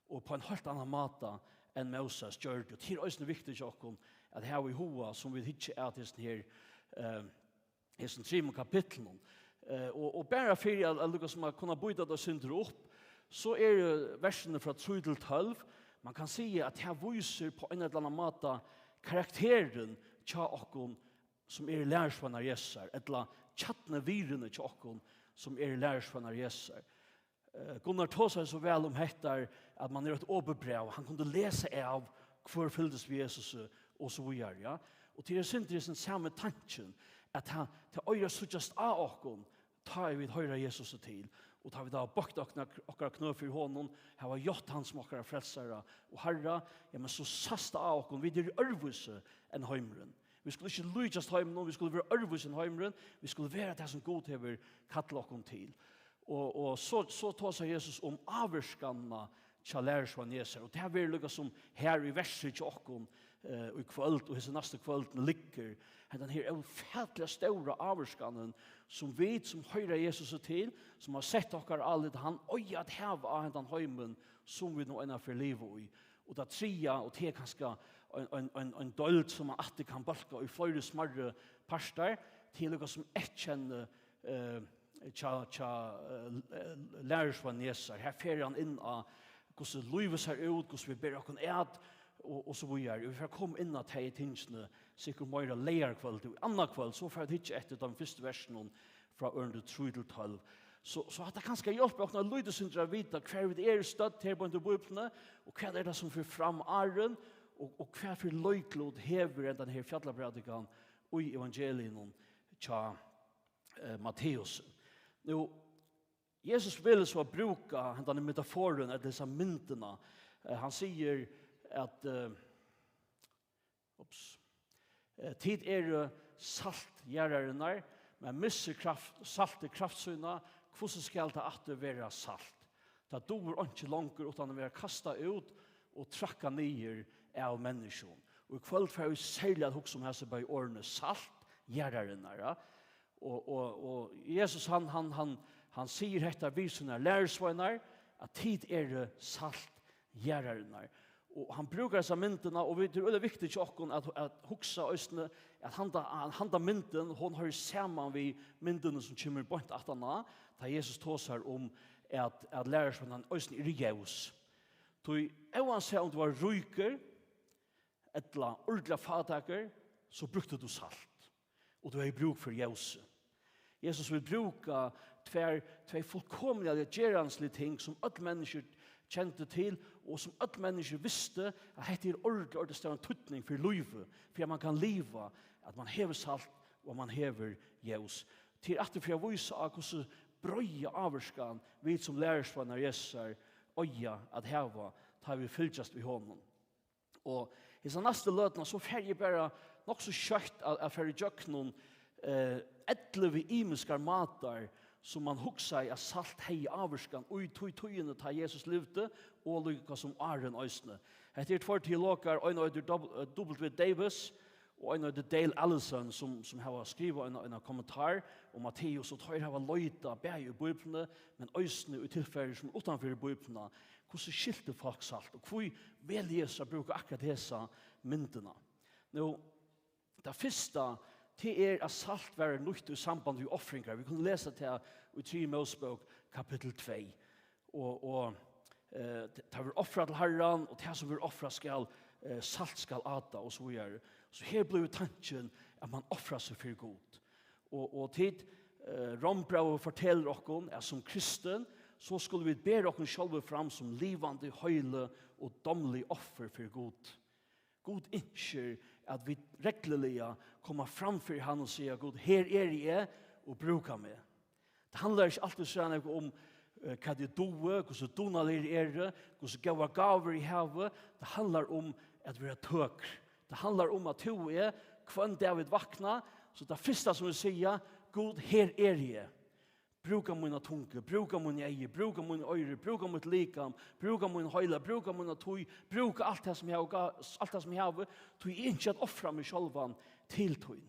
og på en helt annen måte enn Moses gjør det. Og det er også viktig til oss at her i hoa, som vi ikke er til sånn 3 kapitlen. Og bare for at alle som har kunnet bøyde det synder opp, så er versene fra 3-12, man kan si at her viser på en eller annen måte karakteren til oss som er lærersvann av Jesus, eller tjattene virene til oss som er lærersvann av Jesus. Gunnar tog seg så vel om dette at man er et åberbrev, han kunne lese av hvor fyldes vi Jesus og så videre. Ja? Og til synd er den samme tanken, at han til øyre suttest av oss, tar vi høyre Jesus til, og tar vi da bakt okkar knø for hånden, her var gjort han som okkar frelsere, og herre, ja, men så sast av oss, vi er ørvuse enn heimren. Vi skulle ikke lydjast heimren, vi skulle være ørvuse enn heimren, vi skulle være det som god hever kattel oss til. Og så tar seg Jesus om avvarskanna til lærersvann Jesus, og det er veldig som her i verset til oss, i kvöld, og hese neste kvölden ligger, den her ufattelig store avvarskanen, som vi som høyrer Jesus til, som har sett okkar alle, han øye at heva av den heimen, som vi nå ennå for livet i. Og det tria, og det er kanskje en døld som man alltid kan balka i flere smarre parster, til noe som kjenner lærersvann Jesar. Her fer han inn av hvordan livet ser ut, hvordan vi ber oss et, og så videre. Vi får komme inn at her i tingene, sikkert mer leierkveld, og annen kveld, så får jeg ikke etter de første versene fra ørende 3-12. Så at det kanskje hjelper oss når lydet synes å vite hva vi støtt her på en bøyplene, og hva det som får fram æren, og hva for løyklod hever denne fjallabradikan og i evangelien til Matteus. Nå, Jesus vil så bruka denne metaforen, disse myntene. Han sier at tid saltgjerrerne, men misser salt kraftsyna, hvordan skal det at være salt? Det doer ikke langer utan å være kastet ut og trakka nyer av mennesken. Og i kveld får vi særlig at hukse om hese på årene saltgjerrerne. Og Jesus han sier dette visene lærersvøyner, at tid saltgjerrerne. Og han brukar dessa myntene, og det er viktig til oss at huksa østene, at handa mynten, hon har sammen vi myntene som kommer bort at han da Jesus tåsar om at lærersvøynen østene jaus. Så oansett om du var ryker, etla ordla fataker, så brukte du salt. Og du har bruk for jaus. Jesus vil bruka tvær fullkomlige geranslige ting som alle mennesker kjente til, og som alle mennesker visste at dette ordentlig større tutning for livet, for at man kan leve, at man hever salt og man hever jaus. Til at det for å vise av hvordan brøye averskan vi som lærersvann av Jesar øya at heva, tar vi fylltjast ved hånden. Og i sånn neste løtene så fer jeg bare nok så kjøtt at fer i jøknen etleve imiskar matar som man hugsa i salt hei averskan og i tøyene ta Jesus levde og lykka som Aaron øysne. Etter 2 teologer, en av W. Davis og en av Dale Allison som har skrivet en kommentar om Matteus og tar hava løyta bæg i bøyplene, men øysne i tilfeller som utanfor bøyplene, hvordan skilte folk salt, og hvor vel Jesus bruker akkurat disse myndene. Nå, det første til at salt var nødt i samband med offringer. Vi kunne lese til i 3 Mosebok kapittel 2. Og det var offret til Herren, og det som var offret skal salt skal ata, og så videre. Så her ble tanken at man offret seg for god. Og tid Rombrau forteller oss at som kristen så skulle vi bære oss selv fram som livande, høyle og domlig offer for god. God innskjer at vi reglelig kommer framfor han og sier God, her jeg og bruker meg. Det handler ikke alltid sånn om hva det doer, hvordan donaler hvordan gaver i havet. Det handler om at vi tøker. Det handler om at du kvann David vakna, så det første som vi sier, God, her jeg. Bruka mina tunke, bruka min eie, bruka min øyre, bruka mitt likam, bruka min høyla, bruka mina tøy, bruka alt det som jeg har, tøy ikke at offra meg sjølvan til tøy.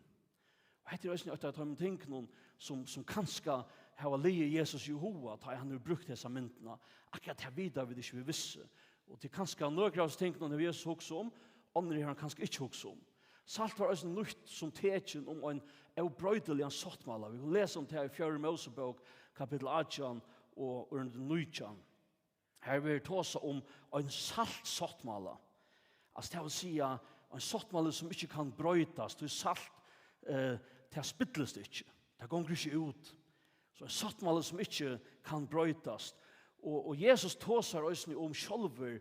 Og hette er også nødt til at de tingene som kanskje har lige Jesus Jehova, da han har brukt disse myntene, akkurat her videre vi ikke visse. Og til kanskje noen av tingene når Jesus hokser om, andre har han kanskje ikke hokser om. Salt var også nytt som tekjen om en avbrøydelig sottmala. Vi kan lese om det her i 4 Mosebok, kapittel 18 og under 19. Her vil vi tåse om en salt sottmala. Altså det vil si en sottmala som ikke kan brøytas. Det er salt, det spytles det ikke. Det går ikke ut. Så en sottmala som ikke kan brøytas. Og Jesus tåser også om sjølver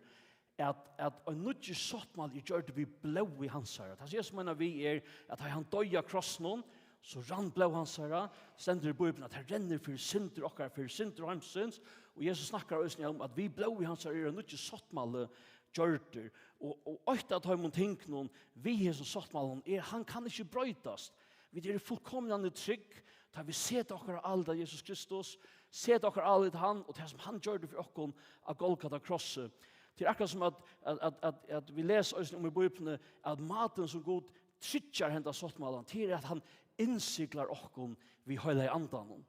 at en nødje sottmal gjør det vi blå i hans herre. Det Jesus mener vi at han døya krossen, så rann blå hans herre, stender i Bibelen at han renner for synder okkar, for synder og hemsyns, og Jesus snakker også om at vi blå i hans herre, nødje sottmal gjør det. Og øyne at han ting noen, vi Jesus sottmalen, han kan ikke brøytast. Vi er fullkomnende trygg, da vi ser til okkar alda Jesus Kristus, ser til okkar alda han, og det som han gjør det for okkar av Golgata krosset. Det er akkurat som at vi leser også om i Bibelen at maten som god trykker hendt sottmalen til at han innsikler okkon vi høyler andan.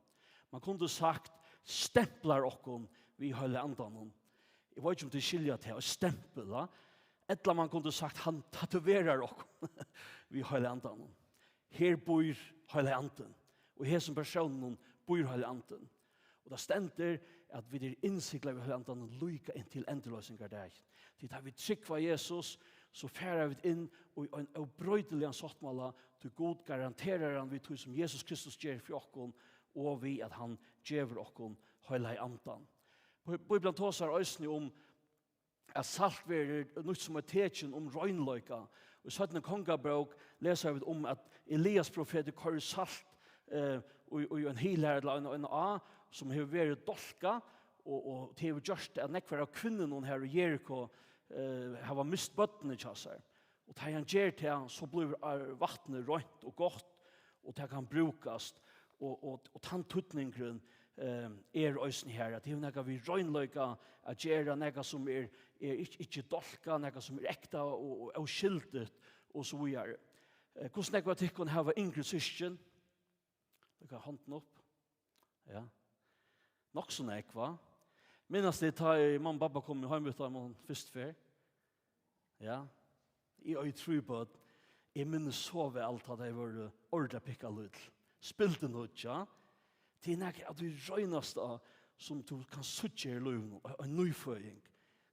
Man kunne sagt stemplar okkon vi høyler andan. Jeg vet ikke om det skiljer til å stempla, eller man kunne sagt han tatoverar okkon vi høyler andan. Her bor høyler andan. Og her som personen bor Heilig Anden. Og det stender at vi innsiklet ved Heilig Anden lyka inn til endeløsninger der. Til da vi trykker Jesus, så færer vi inn og en avbrøydelig sattmåla til god garanterer han vi tog som Jesus Kristus gjør for oss, og vi at han gjør oss Heilig Anden. Bibelen tåsar øysene om at salt verer noe som tekin om røgnløyka. Og i 17. kongabråk leser vi om at Elias profeter kører salt og en hilær eller en A som har vært dolka og det har gjort at nekvar av kvinnen her i Jericho har mist bøttene til seg. Og da han gjør til så blir vattnet rønt og godt og det kan brukast og tanntutningen øysen her, at det er noe vi røgnløyka at gjøre noe som ikke dolka, noe som ekta og skildet og så videre. Hvordan er det at ikke har yngre syskjen? Du kan hånden opp. Ja. Nok så nek, va? Minnes det da mamma og pappa kom i heimbrytta om først før? Ja. Jeg tror på at jeg minnes så vel alt at jeg var ordentlig pikket litt. Spilte noe, ja. Det er noe at du røgnast av som du kan suttje i løven, en nøyføring.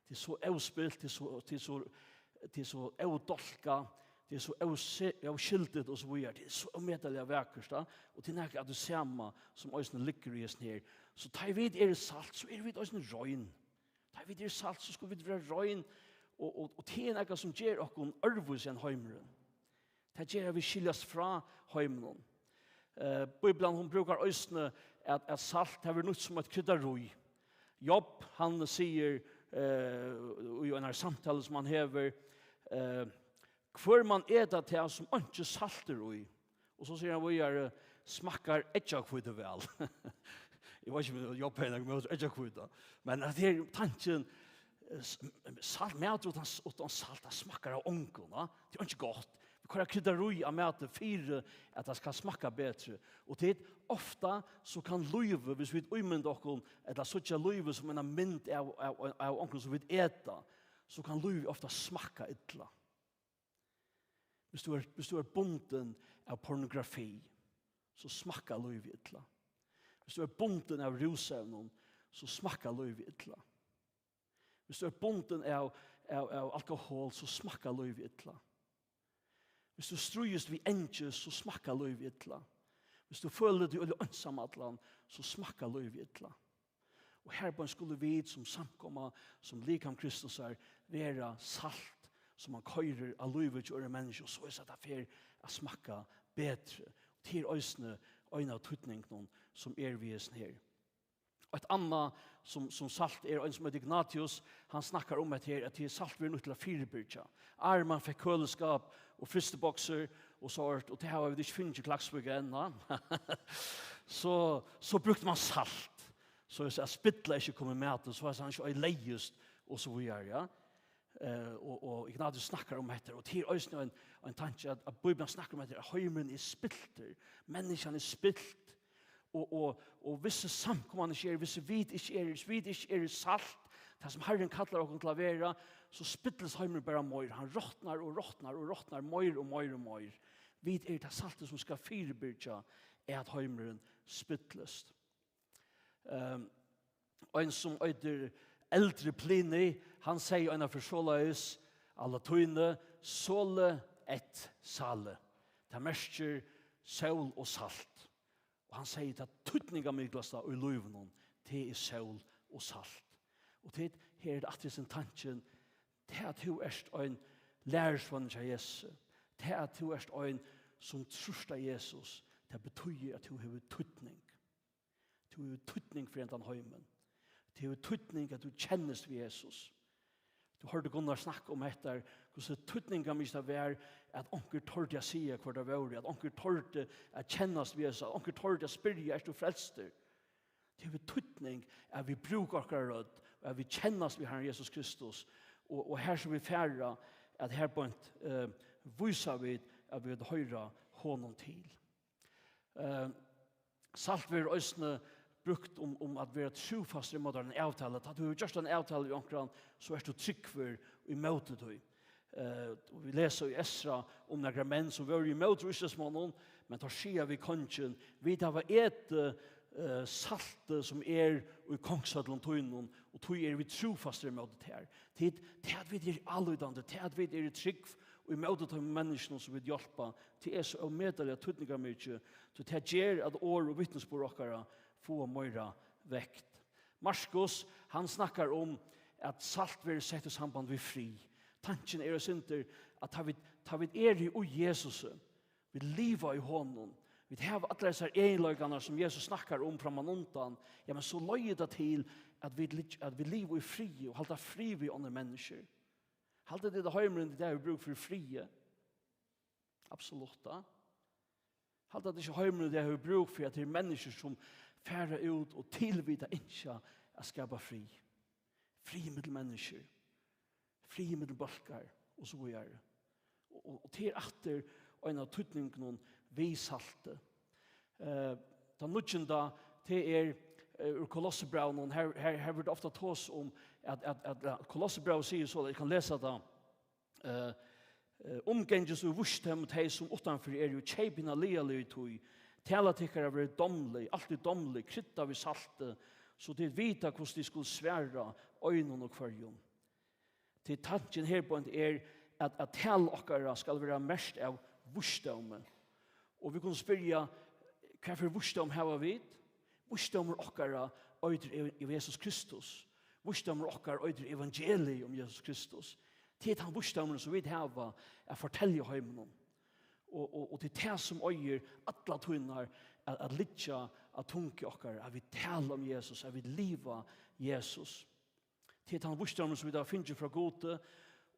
Det er så avspilt, det er så avdolka, det er så avskiltet og så videre. Det er så medelig vekkert, og det er noe at du ser meg som øyne ligger i oss her. Så tar vi salt, så vi øyne røgn. Tar vi salt, så skal vi være røgn, og det er noe som gjør oss arvus enn heimeren. Det gjør vi skiljas fra heimeren. Bibelen hon brukar øysene at salt har vært som et kryddarroi. Jobb, han sier i en samtale som han hever hvor man det til som ikke salter ui. Og så sier han vi smakkar etjakvide vel. Jeg vet ikke om Jobb er noe med etjakvide. Men det er tanken salt med utan salt det smakkar av onken. Det er ikke godt. Vi kan kryddarroi av maten for at det skal smakka bedre. Og det er ofta så kan løyve, hvis vi umynda okkur, eller sånn løyve som en mynd av onkel som vi eta, så kan løyve ofta smakka illa. Hvis du er bunden av pornografi, så smakka løyve illa. Hvis du er bunden av rusevnen, så smakka løyve illa. Hvis du er bunden av alkohol, så smakka løyve illa. Hvis du strøyest vi enkjes, så smakka løyve illa. Hvis du føler deg eller ønsam atlan, så smakka løyve illa. Og herban skulle vi som samkomma, som likam Kristus vera salt, som man køyrer av løyve til øre mennesker, og så er det for å smakka bedre. Til øysene, øyne av tutningen som vi her. Og et annet som salt en som heter Ignatius, han snakkar om at det salt vi nødt til å firebyrja. Arman fikk køleskap og fristebokser og sånt, og det har vi ikke finnet i Klagsvig ennå. så brukte man salt. Så jeg spittla ikke kom i maten, så var han ikke leiest og så videre, ja. Og Ignatius snakkar om dette, og til øyne en tanke at Bibelen snakkar om dette, høymen spilter, menneskene spilt, og visse samkommande skjer, visse vid ikke salt, det som Herren kallar oss til å være, så spittles heimer bare møyr. Han råtnar møyr. Vid det saltet som skal firebyrja, at heimeren spittles. En som øyder eldre Plini, han sier en av forsåløys, alle tøyne, såle et sale. Det merker sol og salt. Og han sier at tøytninga myglasta og i løyvnen, det er sol og salt. Og det her er det sin tanken, det at du en lærersvann av Jesus, det at du en som trøster Jesus, det betyr at du har tøytning. Du har tøytning for en heimen. Det har tøytning at du kjennes ved Jesus. Du hørte Gunnar snakke om etter, hvordan tøytninga mista var at onker tørte å si hva det var, at onker tørte å kjennes ved Jesus, at onker tørte å spørre, er du frelster? Det har tøytning at vi bruker akkurat rød, at vi kjennes ved Herren Jesus Kristus, og her som vi færre, at her på en viser vi at vi vil høre honom til. Salt vil østene brukt om at vi er trofast i måte en avtale. At du har gjort en avtale i omkring, så er du trygg for i møte til. Vi leser i Esra om noen menn som var i møte i Israelsmannen, men tar skjer vi kongen. Vi tar et salte som i kongsødlen tøynen, og tøy vi trofaste med det her. Til at vi alludande, til at vi trygg, og i møte til menneskene som vil hjelpe, til så avmedelig at tøytninger mye, til at gjør at år og vittnesbord okkara få mer vekt. Marskos, han snakkar om at salt vil sette i samband med fri. Tanken å synte at ta vi i Jesus, vi lever i honom, vi har alle disse egenløgene som Jesus snakkar om fra undan, ja, men så løyer det til at vi lever i fri og halter fri vi andre mennesker. Halter det høymeren det vi bruker for frie? Absolutt, da. Halter det ikke høymeren det vi bruker for at det er mennesker som færer ut og tilvida ikke å skapa fri. Fri med mennesker. Fri med balkar og så videre. Og til etter en av tøytningene vi salte. Da nødgjenda til ur Kolossebraunen, her vil det ofte tås om at Kolossebraunen sier så, jeg kan lese det, omgenges og vurstem de som utanfor jo kjeipina lialig tog, tala tikkara var domlig, alltid domlig, krytta vi salte, så de vita hvordan de skulle sværa øynene og kvarjon. Til tanken her på at tala okkara skal være mest av vursdomen. Og vi kunne spørre, hva for vursdom har vi? Vursdomer okkara øyder i Jesus Kristus. Vursdomer okkara øyder evangeliet om Jesus Kristus. Det er den vursdomen som vi har å fortelle heimen om. Og det er det som øyer alle tunnar at lytja at tunke okkara, at vi taler om Jesus, at vi liva Jesus. Det er den vursdomen som vi da finner fra gode,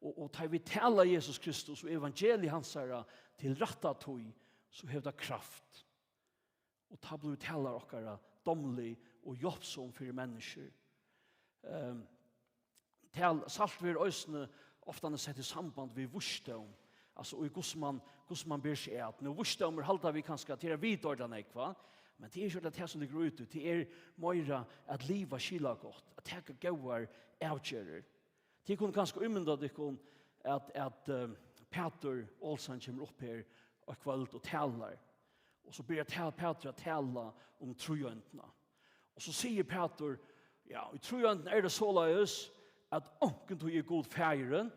og tar vi taler Jesus Kristus og evangeliet hans herre til retta tog, så har det kraft. Og ta blir taler okkara domlig og jobbsom for mennesker. Salt vil øsne ofte sett i samband ved vursdom. Altså, og hvordan man ber seg at. Nå vursdomer halter vi kanskje til å vite ordene, va? Men det er ikke det som ligger ute. Det er mer at livet skiller godt. At det er gauar avgjører. Det kunne kanskje umynda dere at Peter Olsen kommer opp her og kveld og taler. Og så blir Peter å tale om trojøntene. Og så sier Peter, ja, i trojøntene det så løs at onken tog er god feiren,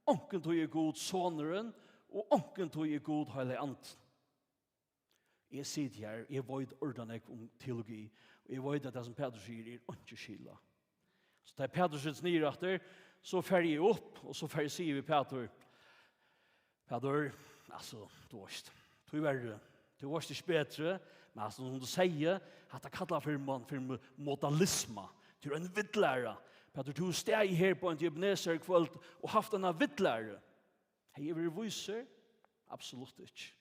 onken tog er god soneren, og onken tog er god heilig anten. Jeg sitter her, jeg vet ordene om teologi, og jeg vet at det som Peter sier er ikke skylda. Så da Peter sitter nere etter, så fer jeg opp, og så fer jeg sier vi Peter, altså, du varst ikke bedre, men altså, som du sier, at det kallar for modalisme, til en vittlære. Peter, du steg her på en Ebenezer kveld, og haft en vittlære. Hei, er vi viser? Absolutt ikke.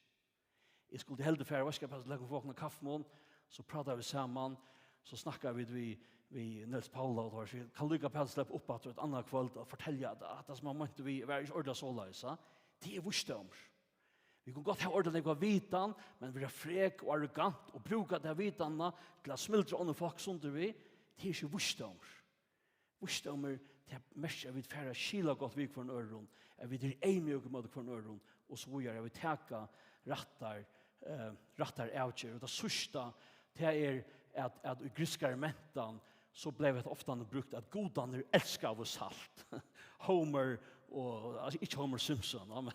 Jeg skulle heldig færre, jeg skal legge folk noen kaffemån, så prater vi sammen, så snakker vi Nils Paula og tar seg, kan lykke Peter slippe opp at et annet kveld og fortelle at det som man måtte vi være ikke ordet så løs, det er vursdommer. Vi kan godt ha ordet noe vitan, men vi er frek og arrogant og bruker det vitene til å smildre andre folk som vi, det er ikke vursdommer. Vursdommer, det er mest at vi færre skila godt vi for en øron, at vi er en mye måte for en øron, og så gjør vi teka rattar avgjør. Og det sørste, det er at i griskare mentan, så ble det ofte brukt at godaner elsker av salt. Homer, altså ikke Homer Simpson, men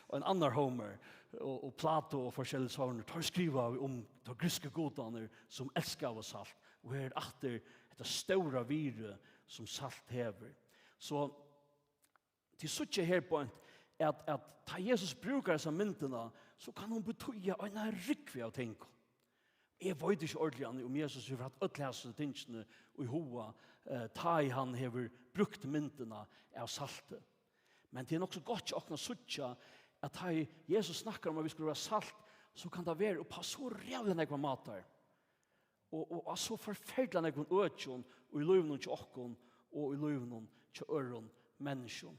og en annan Homer, og Plato og forskjellige sånne, tar skriva om de griske godaner som elsker av salt. Og her er etter det store vire som salt hever. Så til suttje her på at ta Jesus brukar disse myndene, så kan hun betyde en rikvi av ting. Jeg vet ikke ordentlig om Jesus har hatt ødelese tingene og i hoa, ta i han hever brukt myndene av saltet. Men det er nok så godt å suttje at Jesus snakker om at vi skulle være salt, så kan det være på så rævlig nekva matar. Og så forferdelig nekva øtjon, og i løvnen til okkon, og i løvnen til øron menneskjon.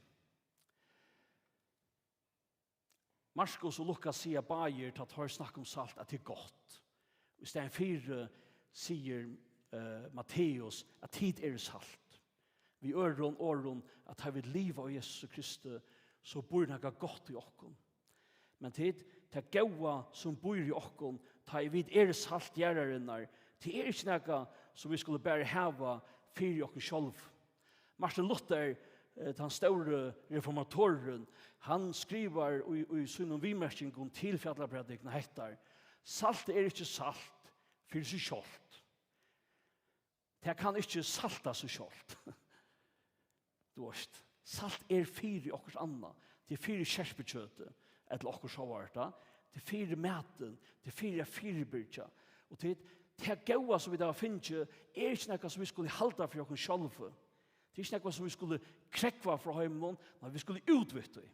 Marskos og Lukas sier bager til at har snakket om salt at det er godt. I stedet 4 sier Matteus at tid er salt. Vi øron at har vi liv av Jesus Kristus, så bor det noe godt i okkon. Men tid, det gaua som bor i okkon, ta i vid salt gjerrarinnar, Det är inte något som vi skulle bara hava för oss själv. Martin Luther, den store reformatoren, han skriver i sin vimerkning til fjallapredikene hettar: salt er ikke salt for seg sjálvt. Det kan ikke salta seg sjálvt. Du vet, salt er fyrir okkurs anna. Det er fyrir kjerpekjøtet, eller okkurs havarta. Det er fyrir maten, det er fyrir fyrirbyrja. Og det gåa som vi da finner er ikke noe som vi skulle halda for okkurs sjálfu. Det er ikke noe som vi skulle krekva fra heimen, men vi skulle utvitte.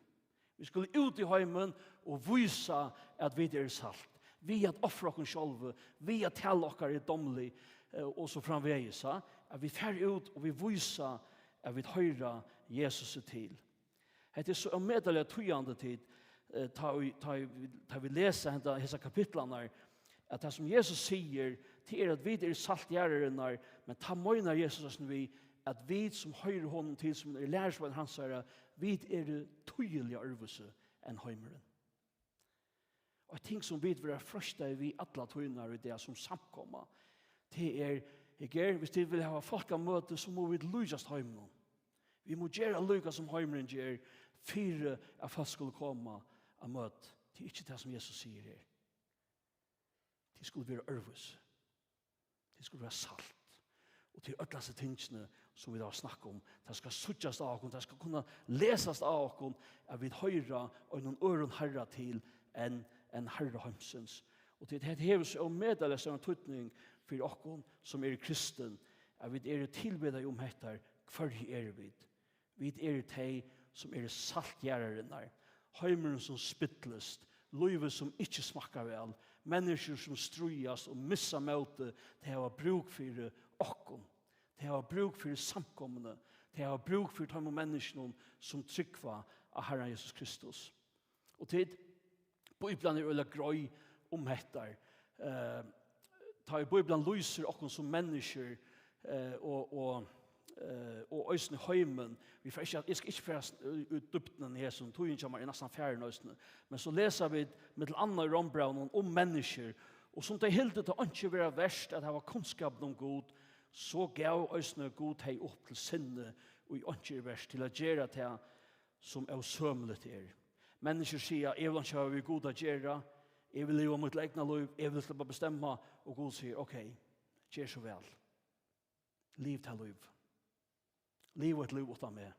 Vi skulle ut i heimen og vise at vi er salt. Vi at offre okkurs sjálfu, vi at tale okkar er domlig, og så framvegis, at vi fer ut og vi vise at vi høyra Jesus til. Det er så medelig tøyande tid, ta vi leser disse kapitlene, at det som Jesus sier, det er at vi er saltgjærere, men ta møyner Jesus vi, at vi som høyrer honom til, som er lærersvann hans herre, vi er tøyelige arvelse enn heimeren. Og ting som vi vil frøste vi alle tøyner i det som samkommer, det er, hvis de vil ha folk av møte, så må vi lysast heimeren. Vi må gjøre lykke som heimeren gjør, fire at folk skulle komme av møte. Det er ikke det som Jesus sier her. Det skulle være arvelse. Det skulle være salt. Og til ødelse tingene som vi da snakker om, det skal suttjes av oss, det skal kunne leses av oss, at vi høyre og noen øren herre til en herre heimsens. Og til det hever seg om meddeles en tøytning for oss som er kristen, at vi er tilbedet om dette, hver er vi. Vi er de som er saltgjærere, heimeren som spittlest, livet som ikke smakker vel, mennesker som strujas og missa møte, det har bruk for okkon. Det har bruk for samkommende. Det har bruk for de menneskene som tryggva av Herren Jesus Kristus. Og tid, Bibelen er veldig grøy om dette. Ta i Bibelen lyser okkon som mennesker og øysene heimen. Jeg skal ikke fære ut dybden her som tog ikke er nesten færre øysene. Men så leser vi med til andre rombraun om mennesker, og som det hilde til å ikke være verst at det var kunnskapen om god, så gav øysene god hei opp til sinne og ikke er verst til å gjøre det som er sømlet er. Mennesker sier, jeg vil ikke ha vi god å gjøre, jeg vil leve mot egne liv, jeg vil slippe bestemme, og god sier, ok, gjør så vel. Liv til liv. Liv og et liv utan meg.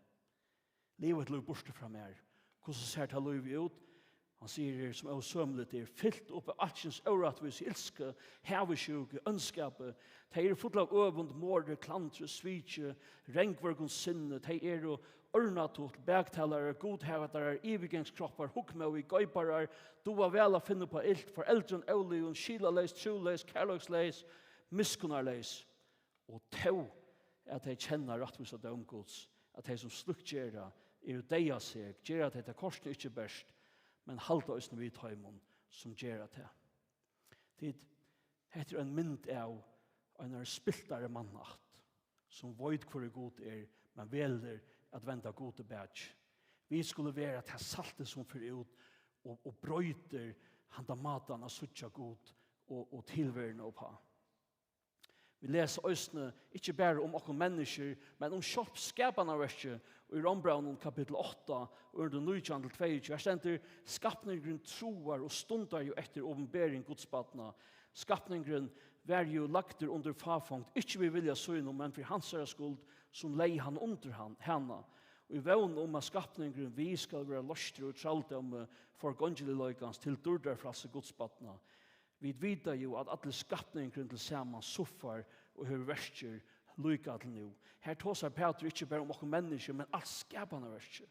Liv og et liv borte fra meg. Hvordan ser det liv ut? Han sier som er sømlet er fyllt opp av altsens øratvis, ilske, hevesjuke, ønskapet. De er full av øvund, mårde, klantre, svitje, rengvørgens sinne. De er ørnatot, begtalere, godhevetere, ivigengskroppar, hukmøy, gøyparer, doa vel å finne på ilt, foreldren, øvligen, skilaleis, truleis, kærløksleis, miskunnarleis. Og tau at de kjenner rettvis av dømgods, at de som slukt gjerra, er deg av seg, gjerra at det korsene ikke best, men halda oss når vi tar imot som gjerra til. Det heter en mynd av en spiltare mannacht, som void hvor god er, men veler at venda god til badge. Vi skulle være til saltet som fyrir ut, og brøyter handa matan av suttja god, og tilværende oppa. Vi leser østene ikke bare om okkur mennesker, men om kjøpskapene av verset, og i Rombraun kapittel 8, og under 19-22, her stender skapningen troar og stundar jo etter åpenbering godsbatna. Skapningen var jo lagter under fafongt, ikke vi vilja søgn, men for hans skuld, som lei han under henne. Og i vevn om at skapningen vi skal være løstre og tralldømme for gongelig løygans til dørderfrasse godsbatna. Vi vet jo at alle skapningen til sammen soffar og hører verster lykka til nå. Her tåsar Peter ikke bare om okkur mennesker, men alt skapande verster.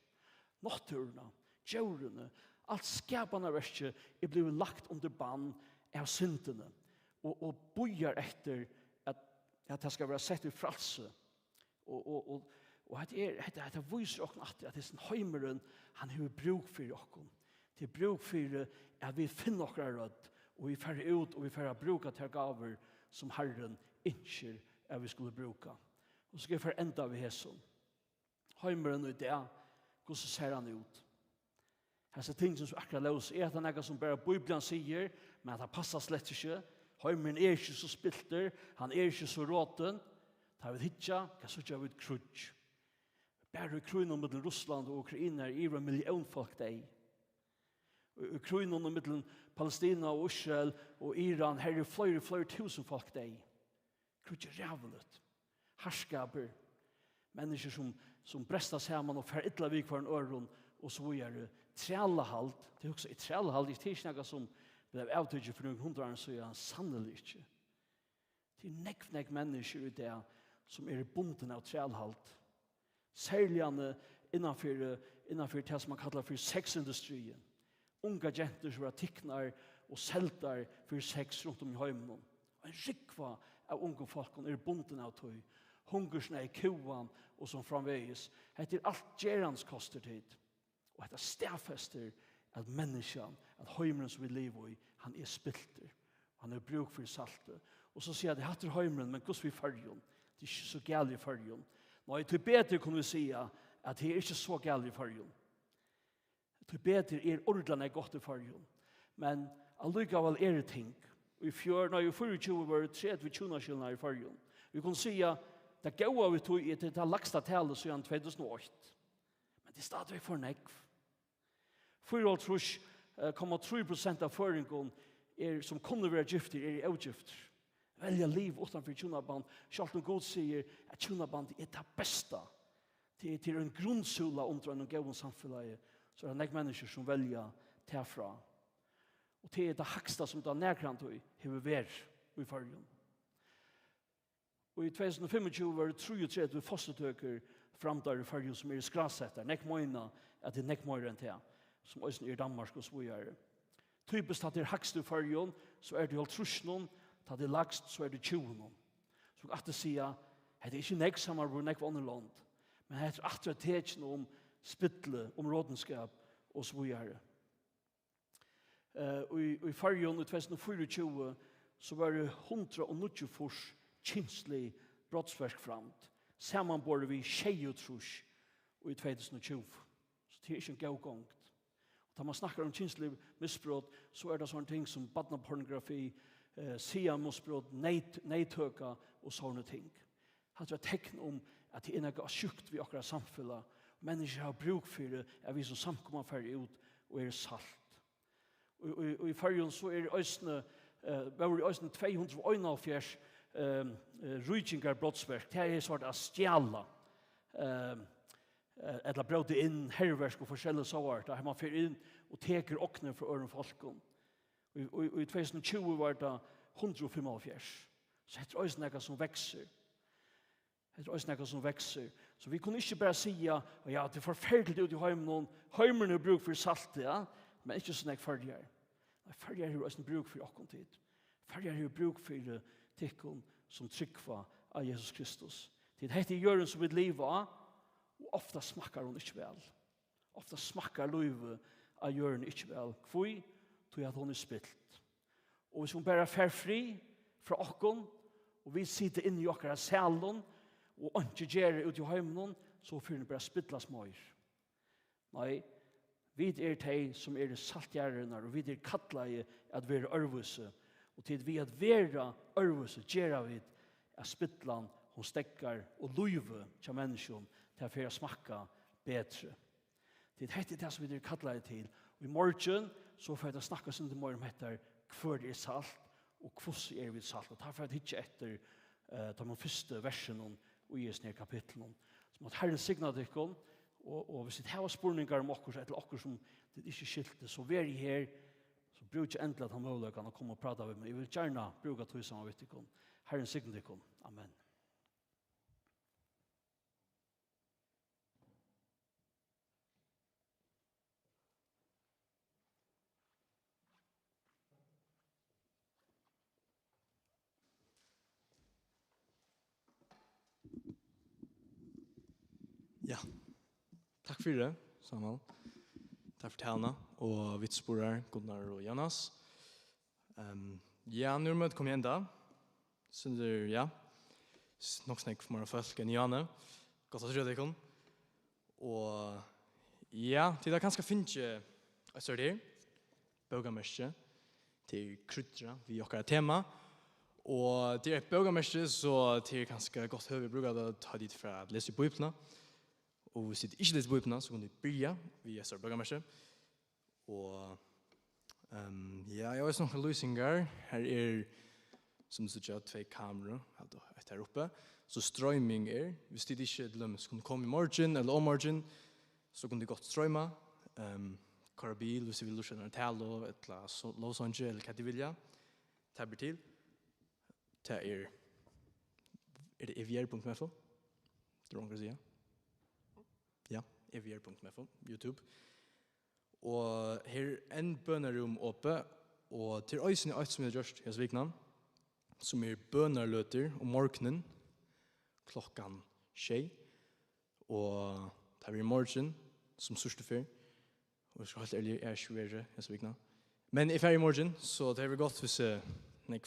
Naturna, djurene, alt skapande verster er blevet lagt under bann av syndene og bojar etter at det skal være sett i fralse. Og det viser okkur at det er sin heimeren han har bruk for okkur. Det er bruk for at vi finner okkur rødt, og vi færre ut, og vi færre bruka til gaver som Herren ikke er vi skulle bruka. Og så skal vi færre enda ved Heson. Heimeren og det, hvordan ser han ut? Hese ting som akkurat løs er at det er noe som bare Bibelen sier, men at det passer slett ikke. Heimen er ikke så spilter, han er ikke så råten. Ta vi hitja, kan så vi krutsk. Bare kruinen mellom Russland og Ukraina er 1 million folk deg. Kruinen mellom Palestina og Israel og Iran her er flere tusen folk deg. Krutsk er rævlet. Herskaper. Mennesker som brestar sammen og fer ytla vik for en øron og så videre. Trælehalt. Det er også et trælehalt. Det er ikke noe som ble avtøyget for noen 100 år så er han sannelig ikke. Det er nekk mennesker i det som er bunden av trælehalt. Særlig innanfor det som man kallar for sexindustrien. Unga jenter som er tikknar og seltar for sex rundt om i heimen. En rikva av unge folk er bunden av tøy. Hungersna i koan og som framvegis. Det er alt gerans koster tid. Og det stafester at menneskene, at heimeren som vi lever i, han er spilter. Han er bruk for saltet. Og så sier jeg, det hatter heimeren, men hvordan vi fargen? Det er ikke så gærlig fargen. Nå, til bedre kunne vi si at det er ikke så gærlig fargen. Til bedre er ordene godt i fargen. Men allikevel er det ting. Og i fjør, når jeg 24 var det 23 kjølner i fargen. Vi kunne si at det gav vi tog i det lagsta tallet siden 2008. Men det er stadig for nekv. 4,3% av føringen som kunne være gifter er avgifter. Velja liv utanfor tjonaband. Selv om God sier at tjonaband er det beste. Det er en grunnsula under en gavn samfunnet. Så er det nekv mennesker som velger derfra. Og det er det haksta som det er nærkrant i hever vært i føringen. Og i 2025 var det 33 fostertøker framdar i føringen som er i skrasetter. Nekv møyna at det er nekv møyre enn det, som også er i Danmark og så videre. Typisk at det er hakst i føringen, så er det jo trusjonen, at det er lagst, så er det 20. Så at det sier, det er ikke nekv samarbeid, nekv underland, men det er attraktivt om spittle, om rådenskap og så videre. Og i føringen i 2024 så var det 190 fors kynslig brottsverk framt. Sammanborde vi 23 i 2020. Så det er ikke en gavgångt. Da man snakker om kynslig misbrott, så er det sånne ting som badnapornografi, siamusbrott, neitøka og sånne ting. Det er tegn om at det er noe sjukt vi akkurat samfunnet. Mennesker har bruk for det, at vi som samkommer ferdig ut og er salt. Og i fargen så er det østene 241 rujingar brottsverk. Det er sort av stjæla. Eller bråde inn herversk og forskjellige såvart. Der man fyrir inn og teker åkne for øren folken. Og i 2020 var det 175. Så det er også noe som vekser. Det er også noe som vekser. Så vi kunne ikke bare si ja, det er forferdelig ut i heimen. Heimen er bruk for salt, ja. Men ikke sånn jeg ferdigere. Ferdigere er også bruk for åkken tid. Ferdigere er bruk for tikkun som tryggva av Jesus Kristus. Det heter gjøren som vi lever av, og ofta smakkar hun ikke vel. Ofta smakkar livet av gjøren ikke vel. Hvor? Tror at hun er spilt. Og hvis hun bare fer fri fra okken, og vi sitter inne i okkara salen, og ikke gjør ut i heimen, så får hun bare spittlas mer. Nei, vi er de som er saltgjærene, og vi er kattleie at vi er ørvuse. Og til vi at være ørvuse, gjør vi at spittlan, hun stekker og løyve til mennesken til å få smakka bedre. Det er det som vi er kattleie til. Og i morgen så får jeg snakke sin til morgen om etter hva det er salt, og hvordan er vi salt. Og derfor er det ikke etter de første versene i Jesnere kapitlen. Så at Herren signer dere, og hvis det har spurningar om okkur, eller okkur som det ikke skilte, så vær I her, så bruk ikke endelig at han mulig kan komme og prate med meg. Jeg vil gjerne bruke tog sammen med dere. Herren signer dere. Amen. Ja. Takk for det, Samuel. Takk for talene, og vitsporer, Gunnar og Jonas. Ja, nå må jeg komme igjen da. Synder, ja. Nok snakk for mange folk enn Janne. Godt at du det kom. Og ja, til det kanskje finnes ikke et større her. Bøgamerske til krydra, vi okkar tema. Og det er et bøgermester, så det er ganske godt høy. Vi bruker det å ta dit fra å lese i bøyplene. Og hvis det ikke leser i bøyplene, så kan du begynne via Øster bøgermester. Og ja, jeg har noen løsninger. Her er, som du sier, 2 kamera her oppe. Så strøyming er, hvis det ikke lømmes, kan du komme i morgen eller om morgen, så kan du godt strøyme. Køre bil, hvis du vil lusse en tale, et lovsange, eller hva du vil. Det blir til. Det er det evr.mfo? Det er noen å si. Ja, evr.mfo, YouTube. Og her er en bønnerom oppe, og til øysen er alt som er gjørst i Svikna, som er bønnerløter om morgenen, klokkan 6, og det er i morgen, som sørste fyr, og jeg skal helt ærlig, jeg er 20 år i Svikna. Men i ferie i morgen, så det er godt hvis jeg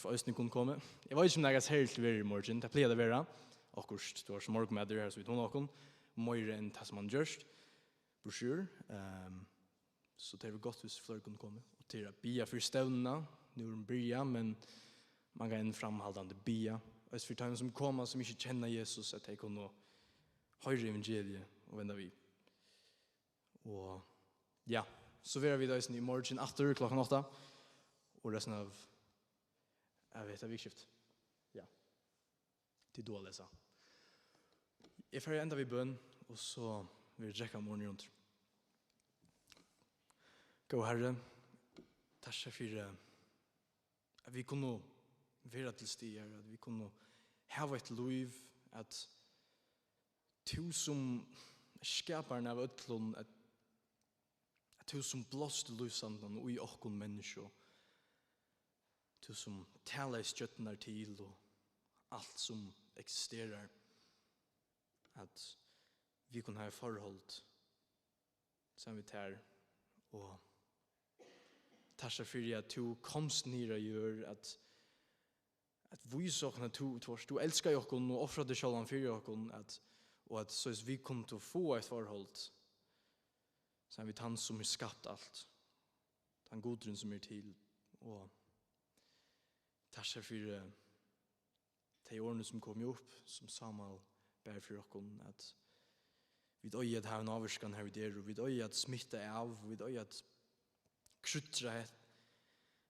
for øyne kunne komme. Jeg vet ikke om det er helt til å være i morgen, det pleier det å være, akkurat det var som morgenmedder her, så vi tog noen, mer enn det som man gjørst, brosjur, så det er godt hvis flere kunne komme. Og til å bia for stevnene, nå er det bia, men man kan framhaldende bia. Og for dem som kommer, som ikke kjenner Jesus, at de kunne høre evangeliet og vende vi. Og ja, så vil vi da i morgen etter klokken 8, og resten av jeg vet, det er vikskift. Ja. Det er dårlig, så. Jeg får enda vid bønn, og så vil jeg drekke morgen rundt. Gå Herre, takk for at vi kunne være til stier, at vi kunne ha et liv, at du som skaperen av øtlån, at du som blåste lysanden og i åkken mennesker, du som taler i støttene til og alt som eksisterer, at vi kunne ha forhold som vi tar, og takk for at du komst ned og gjør at vi så kan du elsker jo og offrer det selv for dere, og at så vi kommer til å få et forhold som vi tar som er skapt alt, den godrun som er til, og takk for de årene som kom opp, som Samuel bær for dere, at vi døy at ha en avvarskan her i der, og vi døy at smitte av, og vi døy at kruttra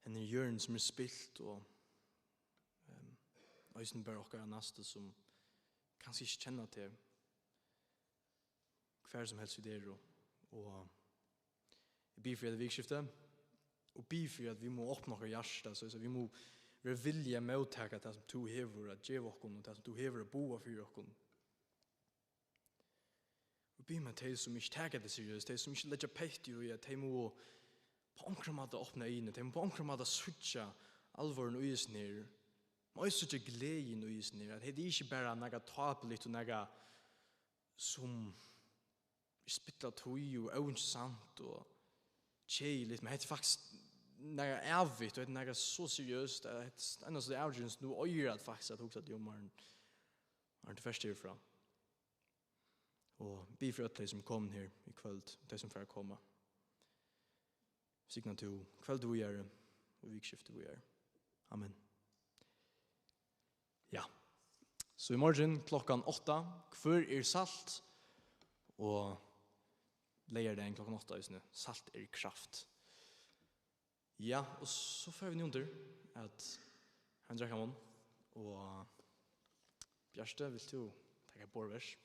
henne hjørn som er spilt, og øysen bør dere neste som kanskje ikke kjenner til hver som helst i der, og jeg byr for det vikskiftet, og byr for at vi må åpne våre hjärsta, så vi må være vilje med å ta det som du hever at gjøre oss, og det som du hever å bo for oss. Og byr med de som ikke tar det seriøst, de som ikke legger pekt i at de må på omkring måte åpne øynene, de må på omkring måte suttje alvoren og isen her, må også suttje gleden og isen her, at det er ikke bare noe tapelig og noe som spytter tog og ønsksamt og tjeiligt, men det er faktisk noe avvitt, og det er noe så seriøst, at det eneste det er avgjørende nå øyer at faktisk at også at jommeren er til først herfra. Og be for de som kom her i kveld, de som får komme. Signa til kveld du gjør, og vikskiftet du gjør. Amen. Ja. Så i morgen klokkan 8, hver er salt, og leier det en klokkan 8, salt er kraft. Ja, og så får vi under at han drekka mån, og Bjørste, vil du ta et borvers?